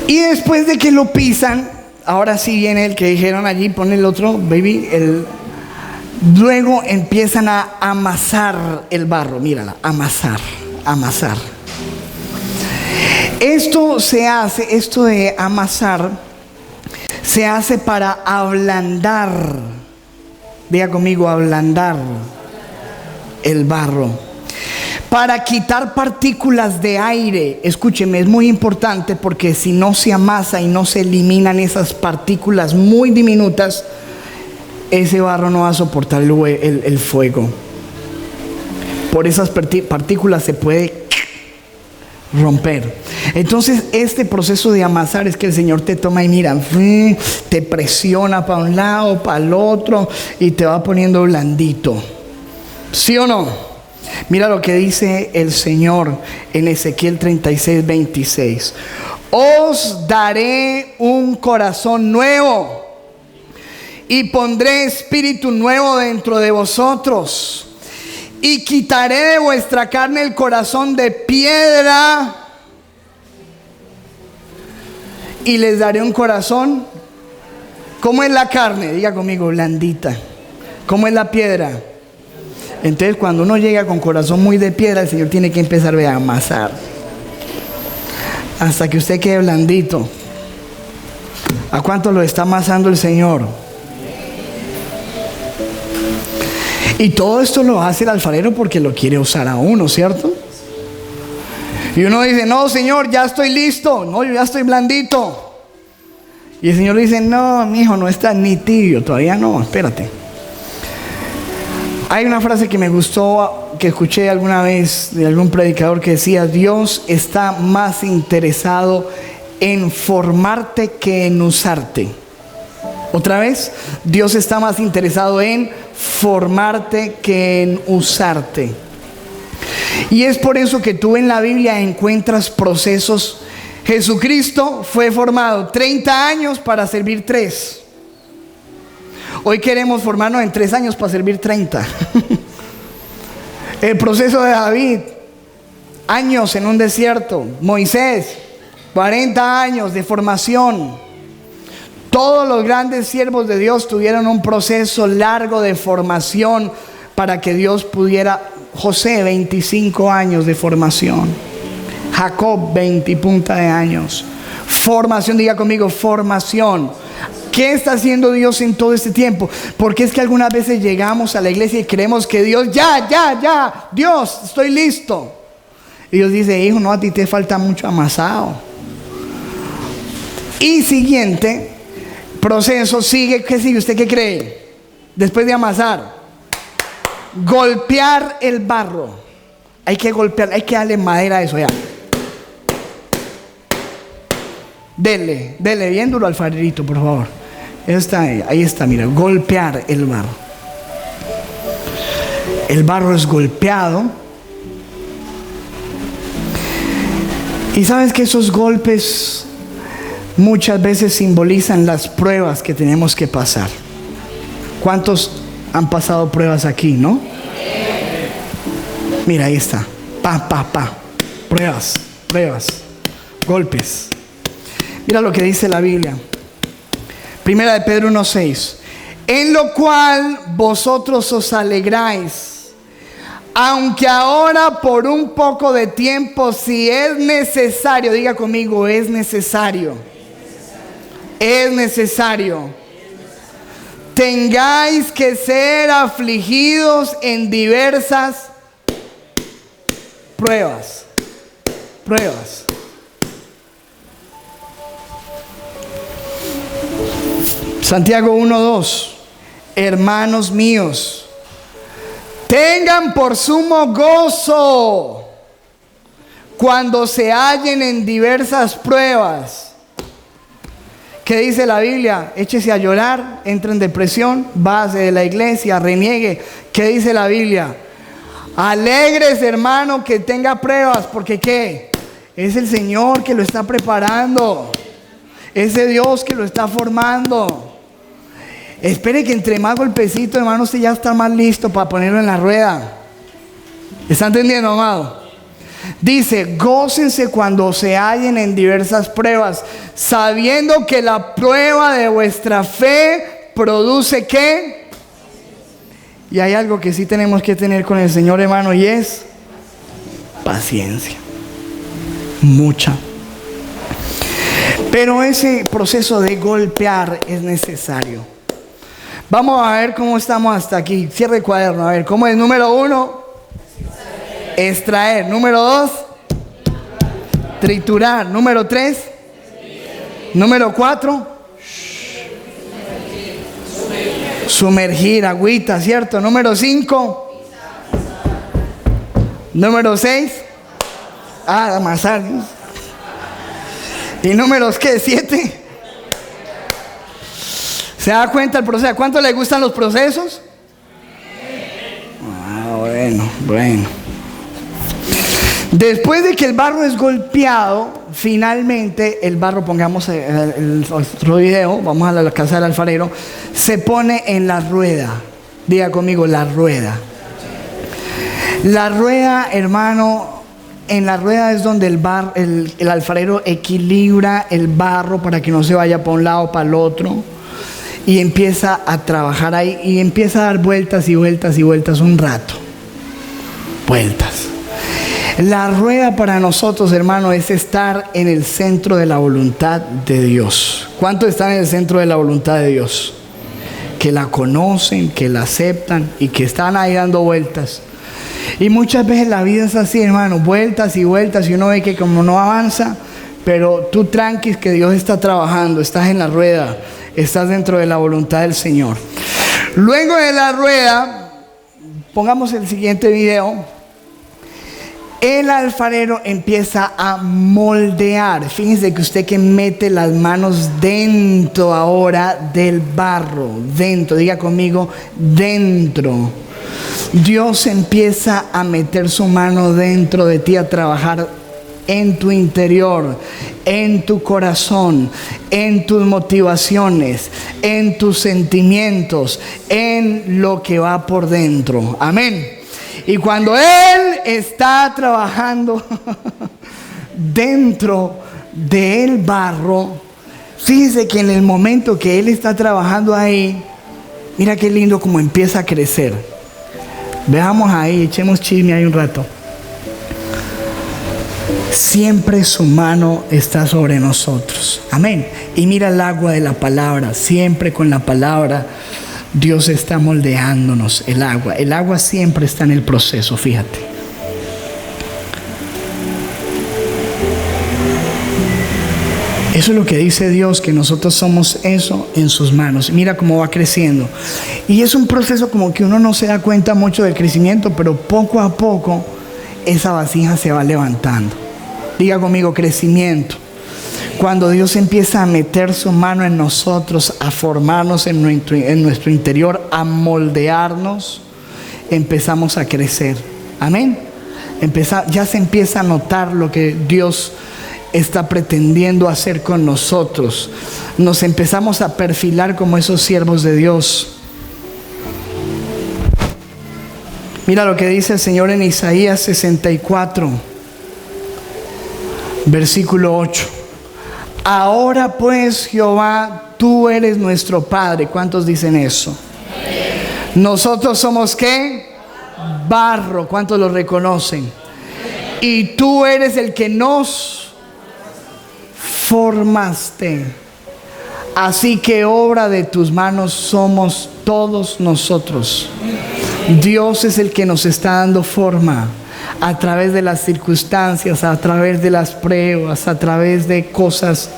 Y después de que lo pisan, ahora sí viene el que dijeron allí, pon el otro, baby, luego empiezan a amasar el barro, mírala, amasar. Esto de amasar, se hace para ablandar, diga conmigo, ablandar el barro. Para quitar partículas de aire. Escúcheme, es muy importante, porque si no se amasa y no se eliminan esas partículas muy diminutas, ese barro no va a soportar el fuego. Por esas partículas se puede romper. Entonces, este proceso de amasar es que el Señor te toma y mira, te presiona para un lado, para el otro, y te va poniendo blandito. ¿Sí o no? Mira lo que dice el Señor en Ezequiel 36:26. Os daré un corazón nuevo y pondré espíritu nuevo dentro de vosotros, y quitaré de vuestra carne el corazón de piedra, y les daré un corazón. ¿Cómo es la carne? Diga conmigo, blandita. ¿Cómo es la piedra? Entonces, cuando uno llega con corazón muy de piedra, el Señor tiene que empezar a amasar hasta que usted quede blandito. ¿A cuánto lo está amasando el Señor? Y todo esto lo hace el alfarero porque lo quiere usar a uno, ¿cierto? Y uno dice, no, Señor, ya estoy listo. No, yo ya estoy blandito. Y el Señor dice, no, mi hijo, no está ni tibio, todavía no, espérate. Hay una frase que me gustó, que escuché alguna vez de algún predicador, que decía: Dios está más interesado en formarte que en usarte. Otra vez, Dios está más interesado en formarte que en usarte. Y es por eso que tú en la Biblia encuentras procesos. Jesucristo fue formado 30 años para servir 3. Hoy queremos formarnos en 3 años para servir 30. El proceso de David, años en un desierto. Moisés, 40 años de formación. Todos los grandes siervos de Dios tuvieron un proceso largo de formación para que Dios pudiera. José, 25 años de formación. Jacob, 20 y punta de años. Formación, diga conmigo, formación. ¿Qué está haciendo Dios en todo este tiempo? Porque es que algunas veces llegamos a la iglesia y creemos que Dios, ya, Dios, estoy listo. Y Dios dice, hijo, no, a ti te falta mucho amasado. Y siguiente proceso sigue, ¿qué sigue? ¿Usted qué cree? Después de amasar, golpear el barro. Hay que golpear, hay que darle madera a eso ya. Dele bien duro al farerito, por favor. Ahí está, mira, golpear el barro. El barro es golpeado. Y sabes que esos golpes muchas veces simbolizan las pruebas que tenemos que pasar. ¿Cuántos han pasado pruebas aquí, no? Mira, ahí está. Pruebas, golpes. Mira lo que dice la Biblia. Primera de Pedro 1:6. En lo cual vosotros os alegráis, aunque ahora por un poco de tiempo, si es necesario, diga conmigo, es necesario. es necesario. Tengáis que ser afligidos en diversas pruebas. Pruebas. Santiago 1:2. Hermanos míos, tengan por sumo gozo cuando se hallen en diversas pruebas. ¿Qué dice la Biblia? Échese a llorar, entre en depresión, váyase de la iglesia, reniegue. ¿Qué dice la Biblia? Alegres, hermano, que tenga pruebas, porque ¿qué? Es el Señor que lo está preparando. Es de Dios que lo está formando. Espere que entre más golpecito, hermano, usted ya está más listo para ponerlo en la rueda. ¿Está entendiendo, amado? Dice, gócense cuando se hallen en diversas pruebas, sabiendo que la prueba de vuestra fe produce ¿qué? Y hay algo que sí tenemos que tener con el Señor, hermano, y es paciencia. Mucha. Pero ese proceso de golpear es necesario. Vamos a ver cómo estamos hasta aquí. Cierre el cuaderno. A ver, ¿cómo es? Número 1, extraer. Número 2, triturar. Número 3, número 4, sumergir, agüita, ¿cierto? Número 5, número 6, amasar. ¿Y números qué? 7. ¿Se da cuenta el proceso? ¿Cuánto le gustan los procesos? Bueno. Después de que el barro es golpeado, finalmente el barro, pongamos el otro video, vamos a la casa del alfarero, se pone en la rueda. Diga conmigo, la rueda. La rueda, hermano, en la rueda es donde el alfarero equilibra el barro para que no se vaya para un lado o para el otro. Y empieza a trabajar ahí y empieza a dar vueltas y vueltas y vueltas un rato. Vueltas. La rueda para nosotros, hermano, es estar en el centro de la voluntad de Dios. ¿Cuántos están en el centro de la voluntad de Dios? Que la conocen, que la aceptan y que están ahí dando vueltas. Y muchas veces la vida es así, hermano, vueltas y vueltas, y uno ve que como no avanza, pero tú tranquis que Dios está trabajando, estás en la rueda. Estás dentro de la voluntad del Señor. Luego de la rueda, pongamos el siguiente video. El alfarero empieza a moldear. Fíjense que usted que mete las manos dentro ahora del barro. Dentro, diga conmigo, dentro. Dios empieza a meter su mano dentro de ti, a trabajar en tu interior, en tu corazón, en tus motivaciones, en tus sentimientos, en lo que va por dentro. Amén. Y cuando Él está trabajando dentro del barro, fíjese que en el momento que Él está trabajando ahí, mira qué lindo como empieza a crecer. Veamos ahí, echemos chisme ahí un rato. Siempre su mano está sobre nosotros. Amén. Y mira el agua de la palabra. Siempre con la palabra Dios está moldeándonos. El agua siempre está en el proceso, fíjate. Eso es lo que dice Dios, que nosotros somos eso en sus manos. Mira cómo va creciendo. Y es un proceso como que uno no se da cuenta mucho del crecimiento, pero poco a poco esa vasija se va levantando. Diga conmigo, crecimiento. Cuando Dios empieza a meter su mano en nosotros, a formarnos en nuestro interior, a moldearnos, empezamos a crecer. Amén. Ya se empieza a notar lo que Dios está pretendiendo hacer con nosotros. Nos empezamos a perfilar como esos siervos de Dios. Mira lo que dice el Señor en Isaías 64, versículo 8. Ahora pues, Jehová, tú eres nuestro Padre. ¿Cuántos dicen eso? Nosotros somos ¿qué? Barro. ¿Cuántos lo reconocen? Y tú eres el que nos formaste. Así que obra de tus manos somos todos nosotros. Dios es el que nos está dando forma a través de las circunstancias, a través de las pruebas, a través de cosas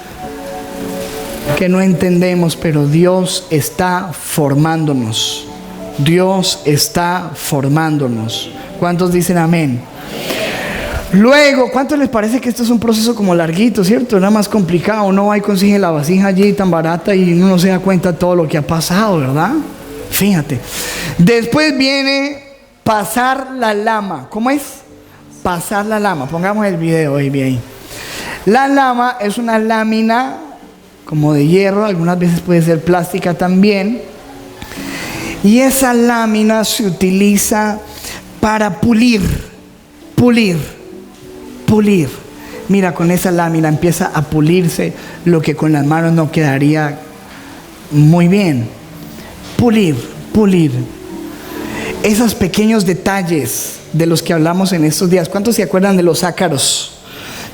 que no entendemos, pero Dios está formándonos. Dios está formándonos. ¿Cuántos dicen amén? Luego, ¿cuánto les parece que esto es un proceso como larguito, cierto? Nada más complicado. Uno va y consigue la vasija allí tan barata y uno no se da cuenta de todo lo que ha pasado, ¿verdad? Fíjate. Después viene pasar la lama. ¿Cómo es? Pasar la lama. Pongamos el video ahí bien. La lama es una lámina como de hierro, algunas veces puede ser plástica también. Y esa lámina se utiliza para pulir. Mira, con esa lámina empieza a pulirse lo que con las manos no quedaría muy bien. Pulir. Esos pequeños detalles de los que hablamos en estos días. ¿Cuántos se acuerdan de los ácaros?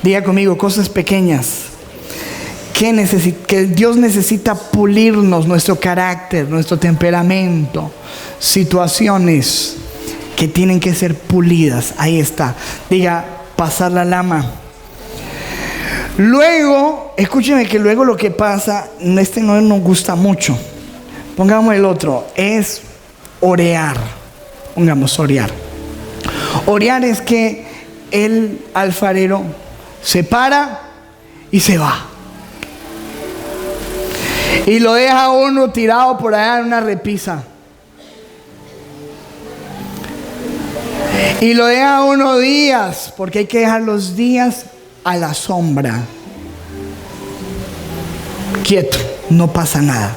Diga conmigo, cosas pequeñas. Que Dios necesita pulirnos, nuestro carácter, nuestro temperamento, situaciones que tienen que ser pulidas. Ahí está. Diga, pasar la lama. Luego, escúcheme que luego lo que pasa, este no nos gusta mucho. Pongamos el otro, es orear. Pongamos orear. Orear es que el alfarero se para y se va. Y lo deja uno tirado por allá en una repisa. Y lo deja uno días, porque hay que dejar los días a la sombra. Quieto, no pasa nada.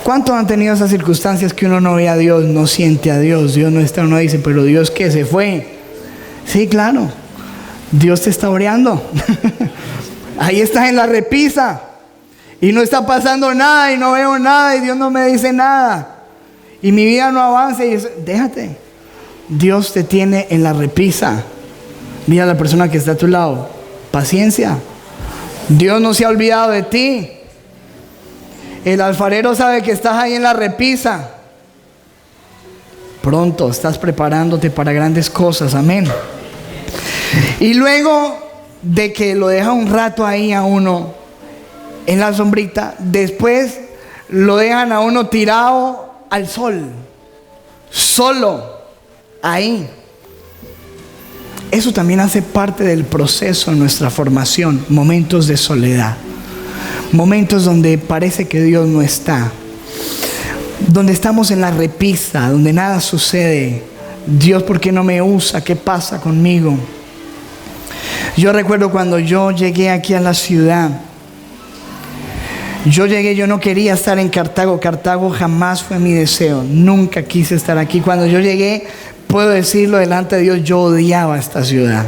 ¿Cuántos han tenido esas circunstancias que uno no ve a Dios, no siente a Dios? Dios no está, uno dice, pero Dios ¿qué? ¿Se fue? Sí, claro. Dios te está oreando. Ahí estás en la repisa. Y no está pasando nada y no veo nada y Dios no me dice nada. Y mi vida no avanza y déjate. Dios te tiene en la repisa. Mira a la persona que está a tu lado. Paciencia. Dios no se ha olvidado de ti. El alfarero sabe que estás ahí en la repisa. Pronto estás preparándote para grandes cosas. Amén. Y luego de que lo deja un rato ahí a uno en la sombrita, después lo dejan a uno tirado al sol, solo, ahí. Eso también hace parte del proceso de nuestra formación, momentos de soledad, momentos donde parece que Dios no está, donde estamos en la repisa, donde nada sucede. Dios, ¿por qué no me usa? ¿Qué pasa conmigo? Yo recuerdo cuando yo llegué aquí a la ciudad. Yo no quería estar en Cartago. Cartago jamás fue mi deseo. Nunca quise estar aquí. Cuando yo llegué, puedo decirlo delante de Dios, yo odiaba esta ciudad.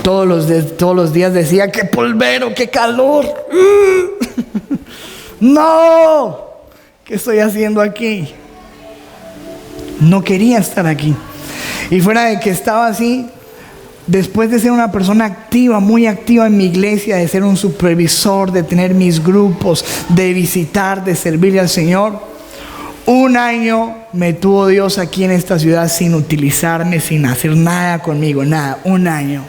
Todos los días decía, qué polvero, qué calor. No, ¿qué estoy haciendo aquí? No quería estar aquí. Y fuera de que estaba así, después de ser una persona activa, muy activa en mi iglesia, de ser un supervisor, de tener mis grupos, de visitar, de servirle al Señor, un año me tuvo Dios aquí en esta ciudad sin utilizarme, sin hacer nada conmigo, nada, un año.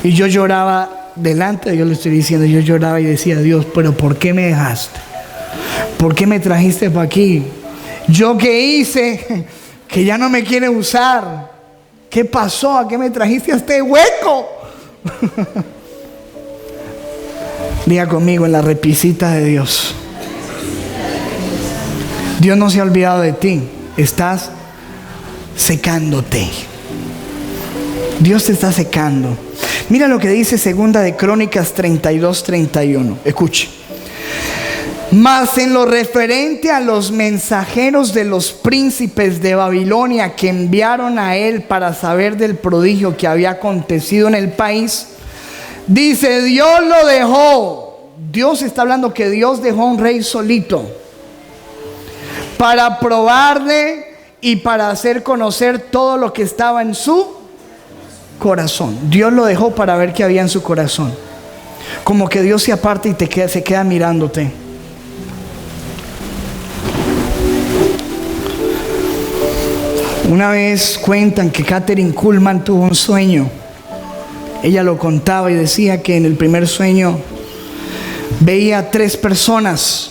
Y yo lloraba delante de Dios, le estoy diciendo, yo lloraba y decía, Dios, pero ¿por qué me dejaste? ¿Por qué me trajiste para aquí? ¿Yo qué hice que ya no me quiere usar? ¿Qué pasó? ¿A qué me trajiste a este hueco? Diga conmigo, en la repisita de Dios. Dios no se ha olvidado de ti. Estás secándote. Dios te está secando. Mira lo que dice Segunda de Crónicas 32:31. Escuche. Mas en lo referente a los mensajeros de los príncipes de Babilonia que enviaron a él para saber del prodigio que había acontecido en el país, dice, Dios lo dejó. Dios está hablando que Dios dejó a un rey solito para probarle y para hacer conocer todo lo que estaba en su corazón. Dios lo dejó para ver qué había en su corazón. Como que Dios se aparta y se queda mirándote. Una vez cuentan que Kathryn Kuhlman tuvo un sueño. Ella lo contaba y decía que en el primer sueño veía 3 personas.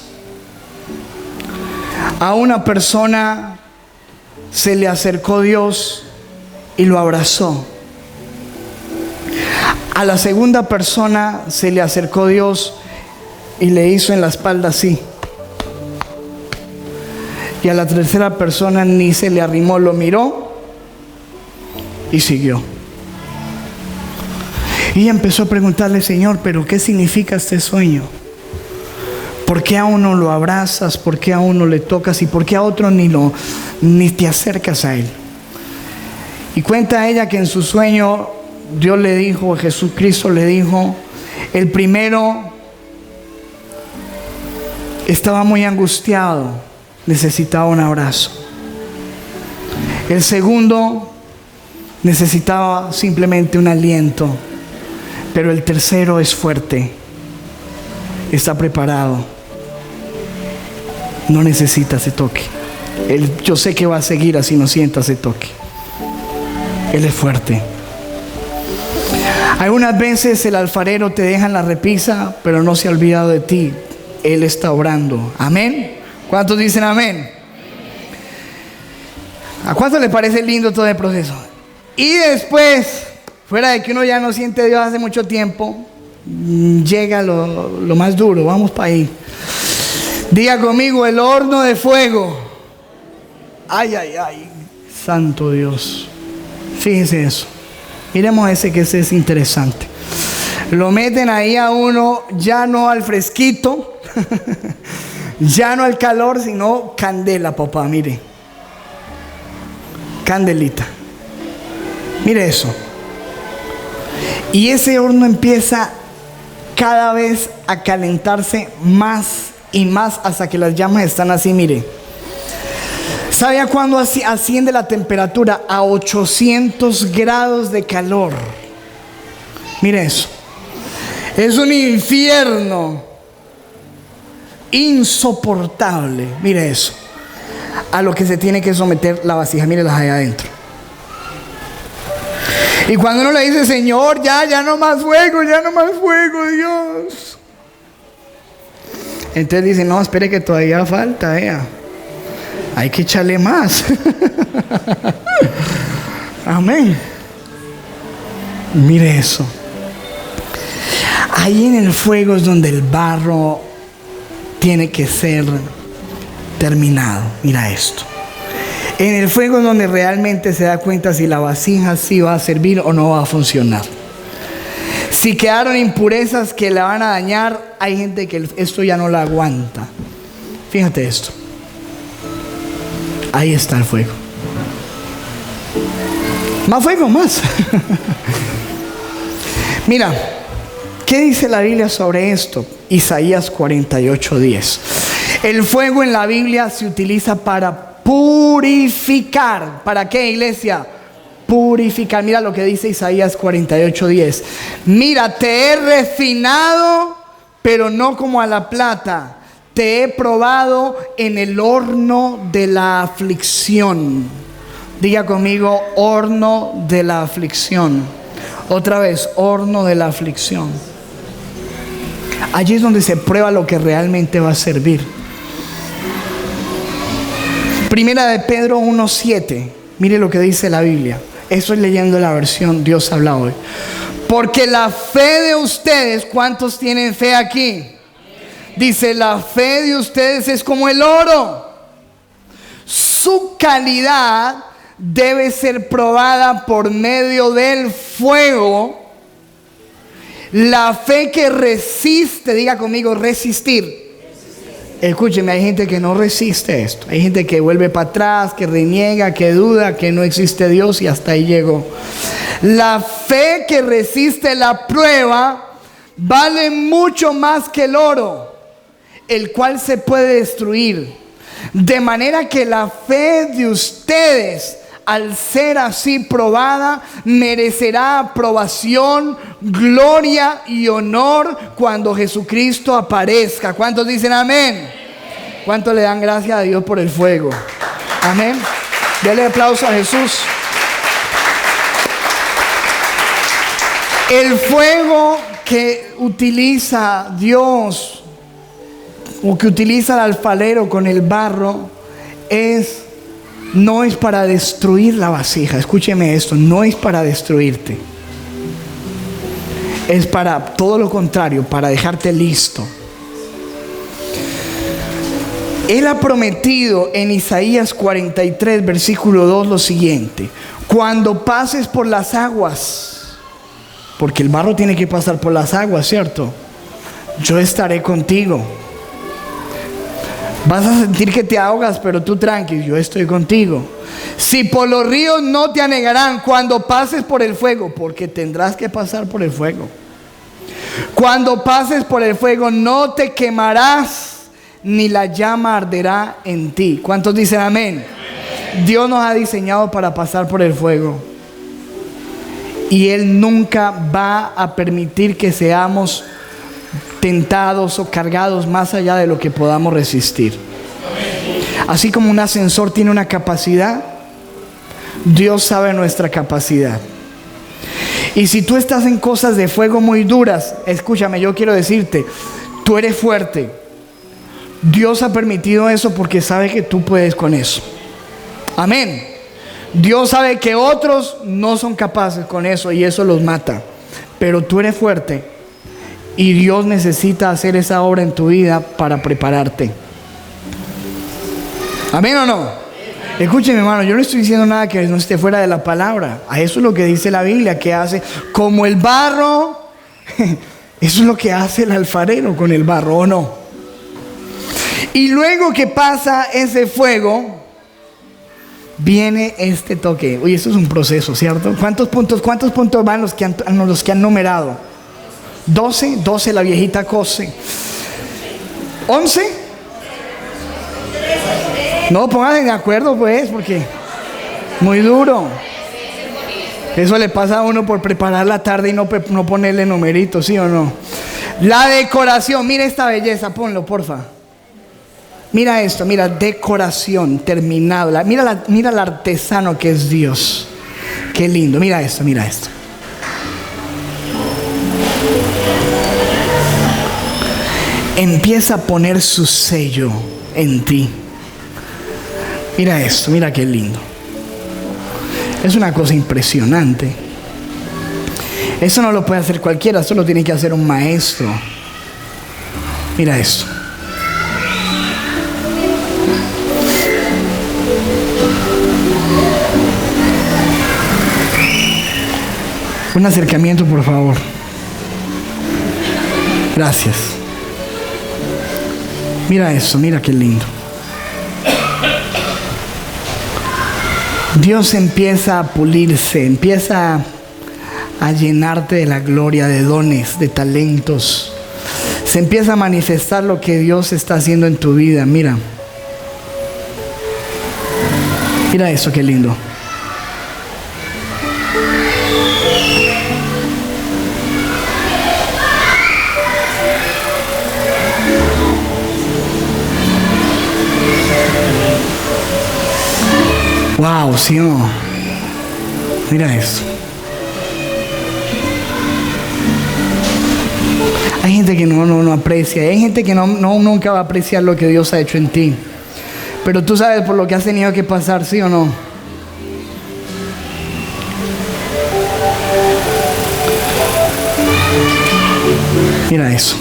A una persona se le acercó Dios y lo abrazó. A la segunda persona se le acercó Dios y le hizo en la espalda así. Y a la tercera persona ni se le arrimó, lo miró y siguió. Y ella empezó a preguntarle: Señor, ¿pero qué significa este sueño? ¿Por qué a uno lo abrazas? ¿Por qué a uno le tocas? ¿Y por qué a otro ni te acercas a él? Y cuenta ella que en su sueño Dios le dijo, Jesucristo le dijo, el primero estaba muy angustiado, necesitaba un abrazo. El segundo necesitaba simplemente un aliento. Pero el tercero es fuerte, está preparado, no necesita ese toque. Yo sé que va a seguir así no sienta ese toque. Él es fuerte. Algunas veces el alfarero te deja en la repisa, pero no se ha olvidado de ti. Él está obrando. Amén. ¿Cuántos dicen amén? ¿A cuánto le parece lindo todo el proceso? Y después, fuera de que uno ya no siente a Dios hace mucho tiempo, llega lo más duro. Vamos para ahí. Diga conmigo: el horno de fuego. Ay, ay, ay. Santo Dios. Fíjense eso. Miremos ese es interesante. Lo meten ahí a uno, ya no al fresquito, ya no al calor, sino candela, papá. Mire. Candelita. Mire eso. Y ese horno empieza cada vez a calentarse más y más hasta que las llamas están así, mire. ¿Sabe a cuándo asciende la temperatura? A 800 grados de calor. Mire eso. Es un infierno insoportable. Mire eso. A lo que se tiene que someter la vasija. Mire las allá adentro. Y cuando uno le dice: Señor, ya no más fuego, Dios. Entonces dice: no, espere que todavía falta, hay que echarle más. Amén. Mire eso. Ahí en el fuego es donde el barro tiene que ser terminado. Mira esto. En el fuego es donde realmente se da cuenta si la vasija sí va a servir o no va a funcionar. Si quedaron impurezas que la van a dañar, hay gente que esto ya no la aguanta. Fíjate esto. Ahí está el fuego. Más fuego, más. Mira, ¿qué dice la Biblia sobre esto? Isaías 48:10. El fuego en la Biblia se utiliza para purificar. ¿Para qué, iglesia? Purificar. Mira lo que dice Isaías 48:10. Mira, te he refinado, pero no como a la plata. Te he probado en el horno de la aflicción. Diga conmigo: horno de la aflicción. Otra vez: horno de la aflicción. Allí es donde se prueba lo que realmente va a servir. Primera de Pedro 1:7. Mire lo que dice la Biblia. Estoy leyendo la versión Dios habla hoy. Porque la fe de ustedes, ¿cuántos tienen fe aquí? Dice: la fe de ustedes es como el oro. Su calidad debe ser probada por medio del fuego. La fe que resiste, diga conmigo: resistir. Escúcheme, hay gente que no resiste esto. Hay gente que vuelve para atrás, que reniega, que duda, que no existe Dios, y hasta ahí llegó. La fe que resiste la prueba vale mucho más que el oro, el cual se puede destruir. De manera que la fe de ustedes, al ser así probada, merecerá aprobación, gloria y honor cuando Jesucristo aparezca. ¿Cuántos dicen amén? ¿Cuántos le dan gracias a Dios por el fuego? Amén. Dele aplauso a Jesús. El fuego que utiliza Dios, o que utiliza el alfarero con el barro, no es para destruir la vasija. Escúcheme esto, no es para destruirte. Es para todo lo contrario, para dejarte listo. Él ha prometido en Isaías 43, versículo 2 lo siguiente: cuando pases por las aguas, porque el barro tiene que pasar por las aguas, ¿cierto? Yo estaré contigo. Vas a sentir que te ahogas, pero tú tranquilo, yo estoy contigo. Si por los ríos no te anegarán cuando pases por el fuego, porque tendrás que pasar por el fuego. Cuando pases por el fuego no te quemarás, ni la llama arderá en ti. ¿Cuántos dicen amén? Dios nos ha diseñado para pasar por el fuego. Y Él nunca va a permitir que seamos tentados o cargados más allá de lo que podamos resistir. Así como un ascensor tiene una capacidad, Dios sabe nuestra capacidad. Y si tú estás en cosas de fuego muy duras, escúchame, yo quiero decirte, tú eres fuerte. Dios ha permitido eso porque sabe que tú puedes con eso. Amén. Dios sabe que otros no son capaces con eso y eso los mata. Pero tú eres fuerte. Y Dios necesita hacer esa obra en tu vida para prepararte. ¿Amén o no? Escúcheme, hermano, yo no estoy diciendo nada que no esté fuera de la palabra. A eso es lo que dice la Biblia, que hace como el barro. Eso es lo que hace el alfarero con el barro, ¿o no? Y luego que pasa ese fuego, viene este toque. Oye, eso es un proceso, ¿cierto? ¿Cuántos puntos van los que han numerado? 12 la viejita cose. 11. No, pónganse de acuerdo pues, porque muy duro. Eso le pasa a uno por preparar la tarde y no ponerle numeritos, ¿sí o no? La decoración, mira esta belleza, ponlo porfa. Mira esto, mira, decoración terminada. Mira el artesano que es Dios. Qué lindo, mira esto, mira esto. Empieza a poner su sello en ti. Mira esto, mira qué lindo. Es una cosa impresionante. Eso no lo puede hacer cualquiera, eso lo tiene que hacer un maestro. Mira esto. Un acercamiento, por favor. Gracias. Mira eso, mira qué lindo. Dios empieza a pulirse, empieza a llenarte de la gloria, de dones, de talentos. Se empieza a manifestar lo que Dios está haciendo en tu vida. Mira. Mira eso, qué lindo. Wow, sí, no. Mira eso. Hay gente que no aprecia. Hay gente que nunca va a apreciar lo que Dios ha hecho en ti. Pero tú sabes por lo que has tenido que pasar, ¿sí o no? Mira eso.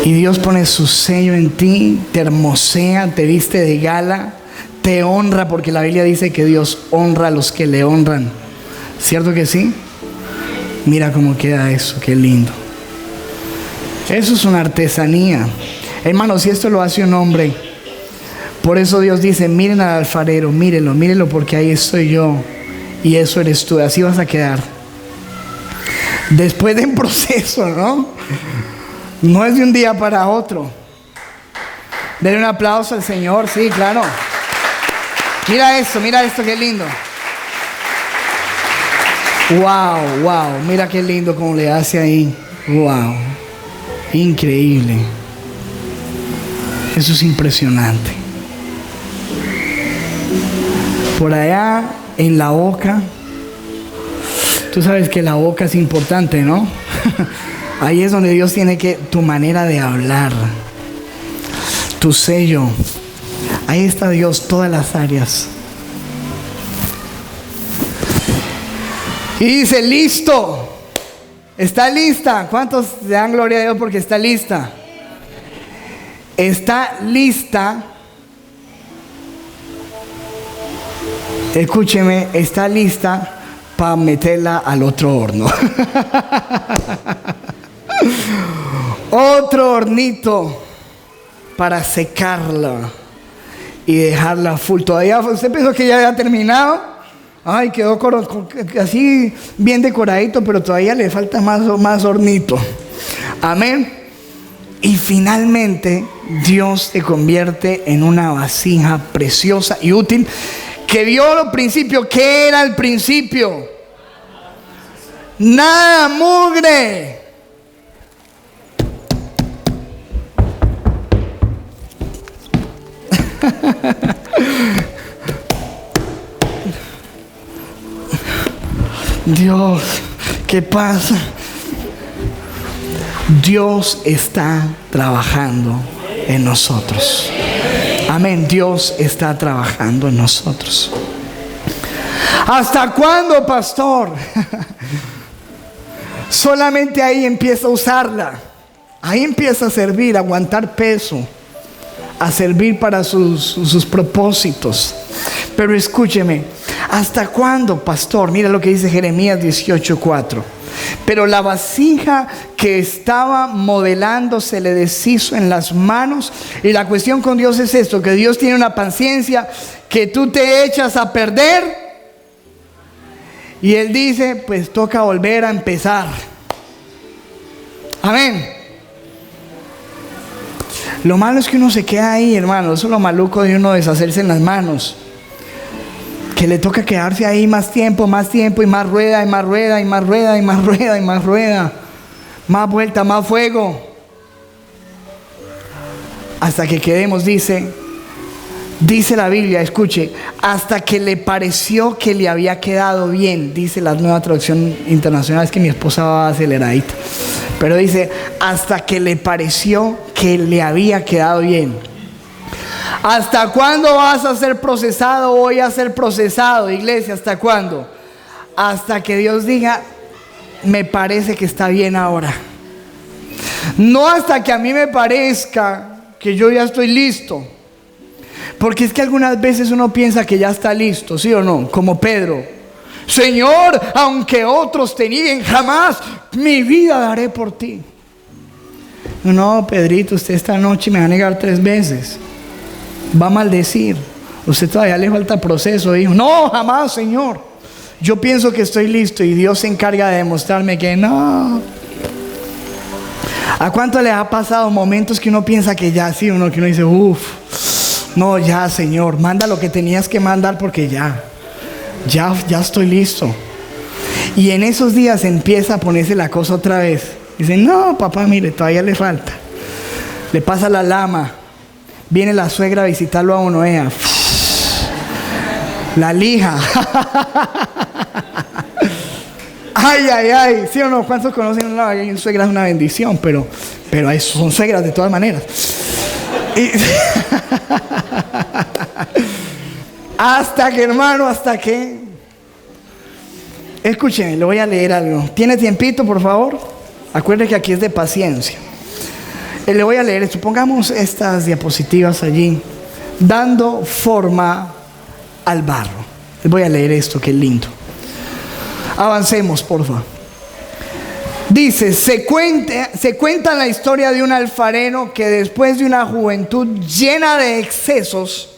Y Dios pone su sello en ti, te hermosea, te viste de gala, te honra, porque la Biblia dice que Dios honra a los que le honran. ¿Cierto que sí? Mira cómo queda eso, qué lindo. Eso es una artesanía. Hermanos, si esto lo hace un hombre, por eso Dios dice, miren al alfarero, mírenlo, porque ahí estoy yo y eso eres tú, así vas a quedar. Después de un proceso, ¿no? No es de un día para otro. Denle un aplauso al Señor, sí, claro. Mira esto, qué lindo. Wow, mira qué lindo como le hace ahí. Wow, increíble. Eso es impresionante. Por allá en la boca, tú sabes que la boca es importante, ¿no? Ahí es donde Dios tiene que, tu manera de hablar, tu sello. Ahí está Dios, todas las áreas. Y dice, listo. Está lista. ¿Cuántos le dan gloria a Dios porque está lista? Está lista. Escúcheme, está lista para meterla al otro horno. Otro hornito para secarla y dejarla full. Todavía usted pensó que ya había terminado. Ay, quedó así bien decoradito, pero todavía le falta más hornito. Amén. Y finalmente Dios te convierte en una vasija preciosa y útil que vio al principio. ¿Qué era el principio? Nada, mugre. Dios, ¿qué pasa? Dios está trabajando en nosotros. Amén, Dios está trabajando en nosotros. ¿Hasta cuándo, pastor? Solamente ahí empieza a usarla. Ahí empieza a servir, a aguantar peso, a servir para sus propósitos. Pero escúcheme, ¿hasta cuándo, pastor? Mira lo que dice Jeremías 18:4. Pero la vasija que estaba modelando se le deshizo en las manos. Y la cuestión con Dios es esto, que Dios tiene una paciencia que tú te echas a perder. Y Él dice, pues toca volver a empezar. Amén. Lo malo es que uno se queda ahí, hermano. Eso es lo maluco de uno deshacerse en las manos. Que le toca quedarse ahí más tiempo y más rueda y más rueda y más rueda y más rueda y más rueda. Más vuelta, más fuego. Hasta que quedemos, dice la Biblia, escuche, hasta que le pareció que le había quedado bien. Dice la Nueva Traducción Internacional, es que mi esposa va aceleradita. Pero dice, hasta que le pareció que le había quedado bien. ¿Hasta cuándo vas a ser procesado? Voy a ser procesado, iglesia. ¿Hasta cuándo? Hasta que Dios diga, me parece que está bien ahora. No hasta que a mí me parezca que yo ya estoy listo. Porque es que algunas veces uno piensa que ya está listo, ¿sí o no? Como Pedro. Señor, aunque otros te nieguen, jamás mi vida daré por ti. No, Pedrito, usted esta noche me va a negar 3 veces. Va a maldecir. Usted todavía le falta proceso, hijo. No, jamás, Señor. Yo pienso que estoy listo y Dios se encarga de demostrarme que no. ¿A cuánto le ha pasado momentos que uno piensa que ya, sí, uno que uno dice, no, ya, Señor, manda lo que tenías que mandar porque ya estoy listo? Y en esos días empieza a ponerse la cosa otra vez. Dice, no, papá, mire, todavía le falta. Le pasa la lama. Viene la suegra a visitarlo a uno, la lija. Ay, ¿sí o no? ¿Cuántos conocen? No, suegra es una bendición, pero son suegras de todas maneras. Hasta que, hermano, hasta que. Escúcheme, le voy a leer algo. ¿Tiene tiempito, por favor? Acuérdense que aquí es de paciencia. Le voy a leer esto. Pongamos estas diapositivas allí. Dando forma al barro. Les voy a leer esto, qué lindo. Avancemos, por favor. Dice, se cuenta la historia de un alfarero que después de una juventud llena de excesos,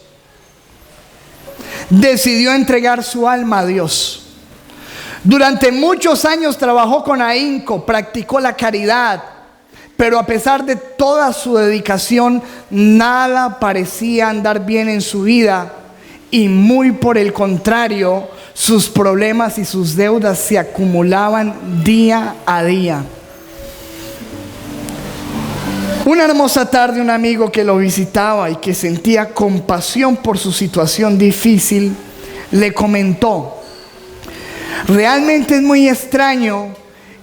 decidió entregar su alma a Dios. Durante muchos años trabajó con ahínco, practicó la caridad, pero a pesar de toda su dedicación, nada parecía andar bien en su vida y muy por el contrario, sus problemas y sus deudas se acumulaban día a día. Una hermosa tarde, un amigo que lo visitaba y que sentía compasión por su situación difícil, le comentó: realmente es muy extraño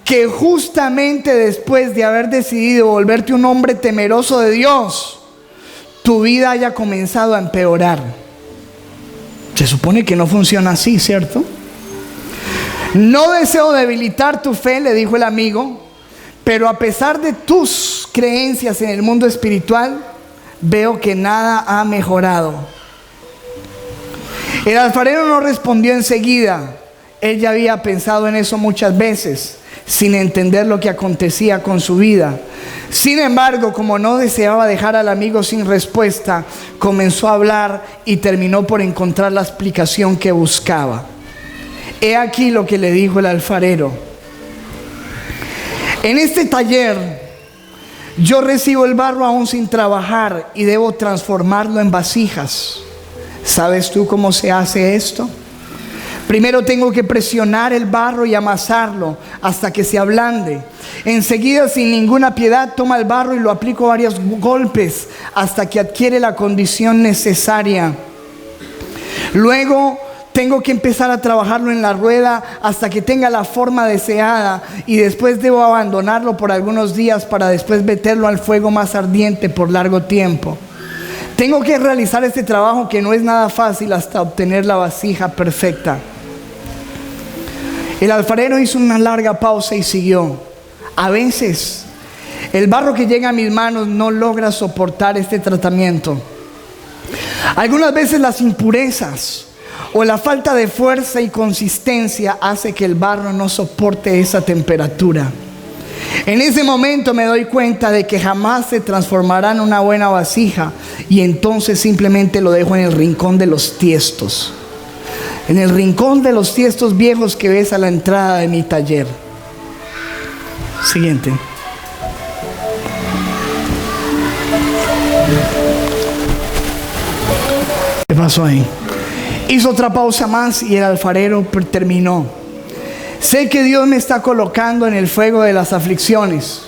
que justamente después de haber decidido volverte un hombre temeroso de Dios, tu vida haya comenzado a empeorar. Se supone que no funciona así, ¿cierto? No deseo debilitar tu fe, le dijo el amigo, pero a pesar de tus creencias en el mundo espiritual, veo que nada ha mejorado. El alfarero no respondió enseguida. Él ya había pensado en eso muchas veces, sin entender lo que acontecía con su vida. Sin embargo, como no deseaba dejar al amigo sin respuesta, comenzó a hablar y terminó por encontrar la explicación que buscaba. He aquí lo que le dijo el alfarero: en este taller yo recibo el barro aún sin trabajar y debo transformarlo en vasijas. ¿Sabes tú cómo se hace esto? Primero tengo que presionar el barro y amasarlo hasta que se ablande. Enseguida, sin ninguna piedad, toma el barro y lo aplico varios golpes hasta que adquiere la condición necesaria. Luego tengo que empezar a trabajarlo en la rueda hasta que tenga la forma deseada, y después debo abandonarlo por algunos días para después meterlo al fuego más ardiente por largo tiempo. Tengo que realizar este trabajo, que no es nada fácil, hasta obtener la vasija perfecta. El alfarero hizo una larga pausa y siguió: a veces el barro que llega a mis manos no logra soportar este tratamiento. Algunas veces las impurezas o la falta de fuerza y consistencia hace que el barro no soporte esa temperatura. En ese momento me doy cuenta de que jamás se transformará en una buena vasija, y entonces simplemente lo dejo en el rincón de los tiestos. En el rincón de los tiestos viejos que ves a la entrada de mi taller. Siguiente. ¿Qué pasó ahí? Hizo otra pausa más y el alfarero terminó: sé que Dios me está colocando en el fuego de las aflicciones.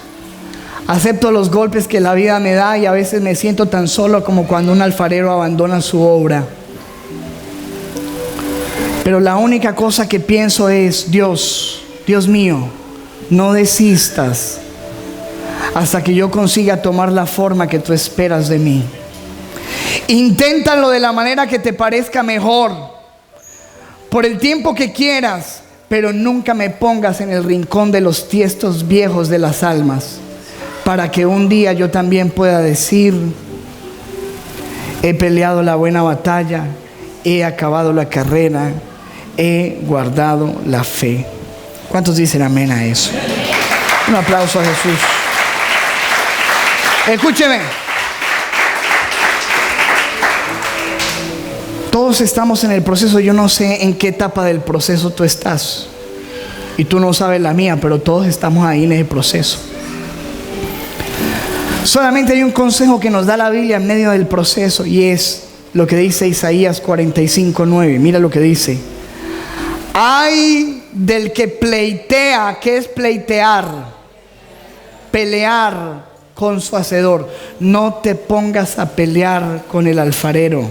Acepto los golpes que la vida me da y a veces me siento tan solo como cuando un alfarero abandona su obra. Pero la única cosa que pienso es: Dios mío, no desistas hasta que yo consiga tomar la forma que tú esperas de mí. Inténtalo de la manera que te parezca mejor, por el tiempo que quieras, pero nunca me pongas en el rincón de los tiestos viejos de las almas, para que un día yo también pueda decir: he peleado la buena batalla, he acabado la carrera, he guardado la fe. ¿Cuántos dicen amén a eso? Un aplauso a Jesús. Escúcheme. Todos estamos en el proceso. Yo no sé en qué etapa del proceso tú estás, y tú no sabes la mía, pero todos estamos ahí en el proceso. Solamente hay un consejo que nos da la Biblia en medio del proceso, y es lo que dice Isaías 45:9. Mira lo que dice: ay del que pleitea. ¿Qué es pleitear? Pelear con su hacedor. No te pongas a pelear con el alfarero.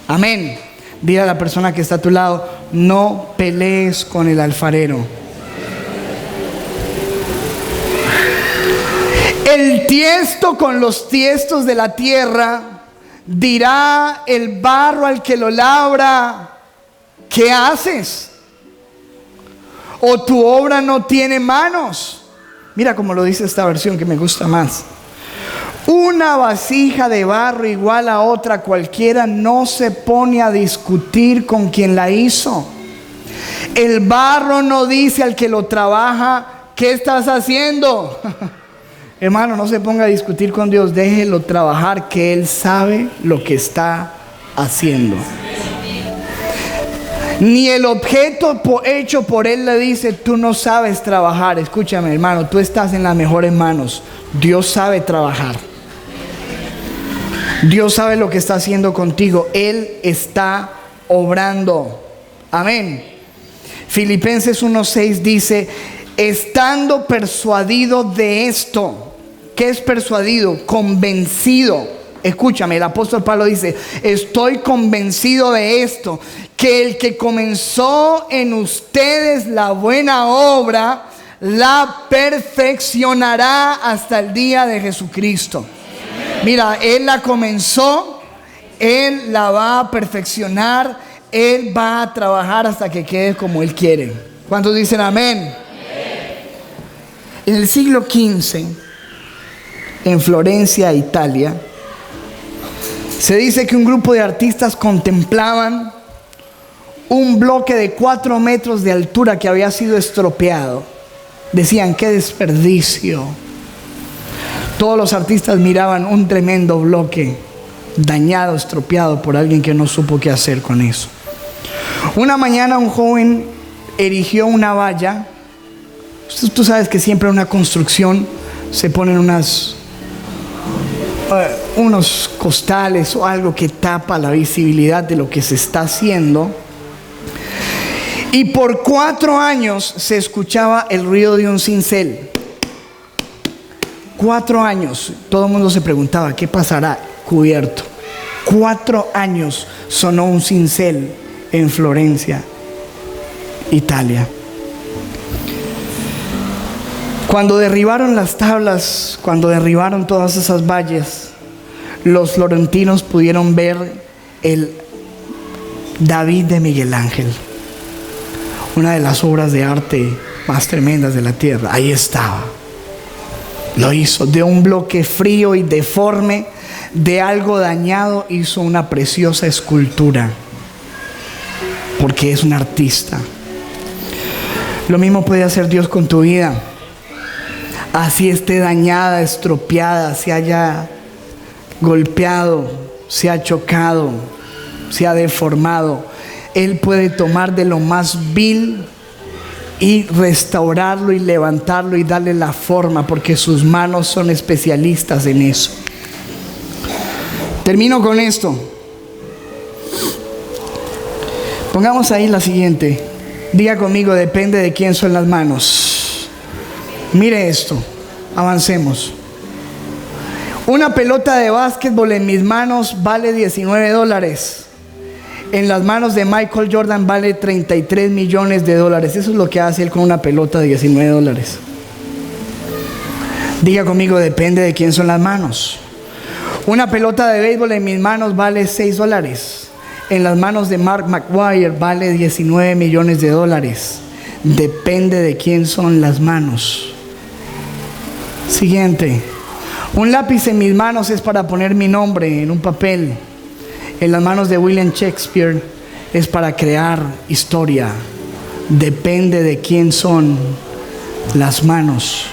Amén. Dile a la persona que está a tu lado: no pelees con el alfarero. El tiesto con los tiestos de la tierra dirá el barro al que lo labra: ¿qué haces? ¿O tu obra no tiene manos? Mira cómo lo dice esta versión, que me gusta más. Una vasija de barro igual a otra cualquiera no se pone a discutir con quien la hizo. El barro no dice al que lo trabaja: ¿qué estás haciendo? Hermano, no se ponga a discutir con Dios, déjelo trabajar, que Él sabe lo que está haciendo. Ni el objeto hecho por Él le dice: tú no sabes trabajar. Escúchame, hermano, tú estás en las mejores manos. Dios sabe trabajar. Dios sabe lo que está haciendo contigo. Él está obrando. Amén. Filipenses 1:6 dice, estando persuadido de esto. ¿Qué es persuadido? Convencido. Escúchame, el apóstol Pablo dice, estoy convencido de esto, que el que comenzó en ustedes la buena obra, la perfeccionará hasta el día de Jesucristo. Mira, Él la comenzó, Él la va a perfeccionar, Él va a trabajar hasta que quede como Él quiere. ¿Cuántos dicen amén? En el siglo XV, en Florencia, Italia, se dice que un grupo de artistas contemplaban un bloque de 4 metros de altura que había sido estropeado. Decían, qué desperdicio. Todos los artistas miraban un tremendo bloque dañado, estropeado por alguien que no supo qué hacer con eso. Una mañana un joven erigió una valla. Tú sabes que siempre en una construcción se ponen unos costales o algo que tapa la visibilidad de lo que se está haciendo. Y por 4 años se escuchaba el ruido de un cincel. 4 años. Todo el mundo se preguntaba, ¿qué pasará? Cubierto. 4 años sonó un cincel en Florencia, Italia. Cuando derribaron las tablas, cuando derribaron todas esas vallas, los florentinos pudieron ver el David de Miguel Ángel, una de las obras de arte más tremendas de la tierra. Ahí estaba. Lo hizo de un bloque frío y deforme, de algo dañado, hizo una preciosa escultura, porque es un artista. Lo mismo puede hacer Dios con tu vida. Así esté dañada, estropeada, se haya golpeado, se ha chocado, se ha deformado, Él puede tomar de lo más vil y restaurarlo y levantarlo y darle la forma, porque sus manos son especialistas en eso. Termino con esto. Pongamos ahí la siguiente. Diga conmigo, depende de quién son las manos. Mire esto, avancemos. Una pelota de básquetbol en mis manos vale $19. En las manos de Michael Jordan vale $33 millones. Eso es lo que hace él con una pelota de $19. Diga conmigo, depende de quién son las manos. Una pelota de béisbol en mis manos vale $6. En las manos de Mark McGwire vale $19 millones. Depende de quién son las manos. Siguiente. Un lápiz en mis manos es para poner mi nombre en un papel. En las manos de William Shakespeare es para crear historia. Depende de quién son las manos.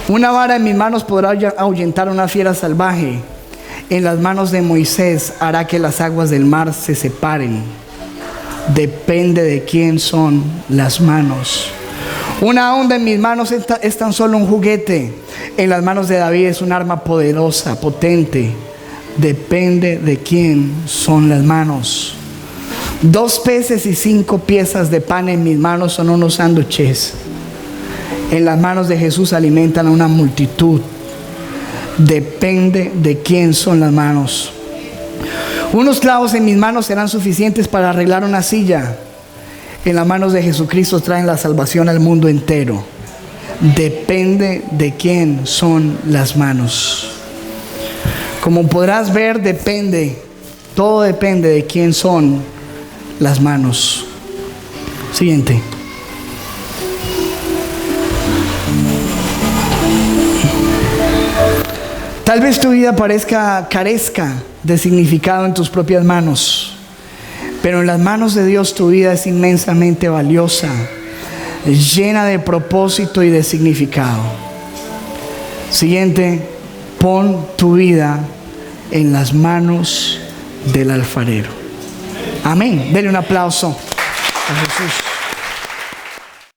Una vara en mis manos podrá ahuyentar a una fiera salvaje. En las manos de Moisés hará que las aguas del mar se separen. Depende de quién son las manos. Una onda en mis manos es tan solo un juguete. En las manos de David es un arma poderosa, potente. Depende de quién son las manos. 2 peces y 5 piezas de pan en mis manos son unos sándwiches. En las manos de Jesús alimentan a una multitud. Depende de quién son las manos. Unos clavos en mis manos serán suficientes para arreglar una silla. En las manos de Jesucristo traen la salvación al mundo entero. Depende de quién son las manos. Como podrás ver, todo depende de quién son las manos. Siguiente. Tal vez tu vida carezca de significado en tus propias manos, pero en las manos de Dios tu vida es inmensamente valiosa, llena de propósito y de significado. Siguiente, pon tu vida en las manos del alfarero. Amén. Dele un aplauso a Jesús.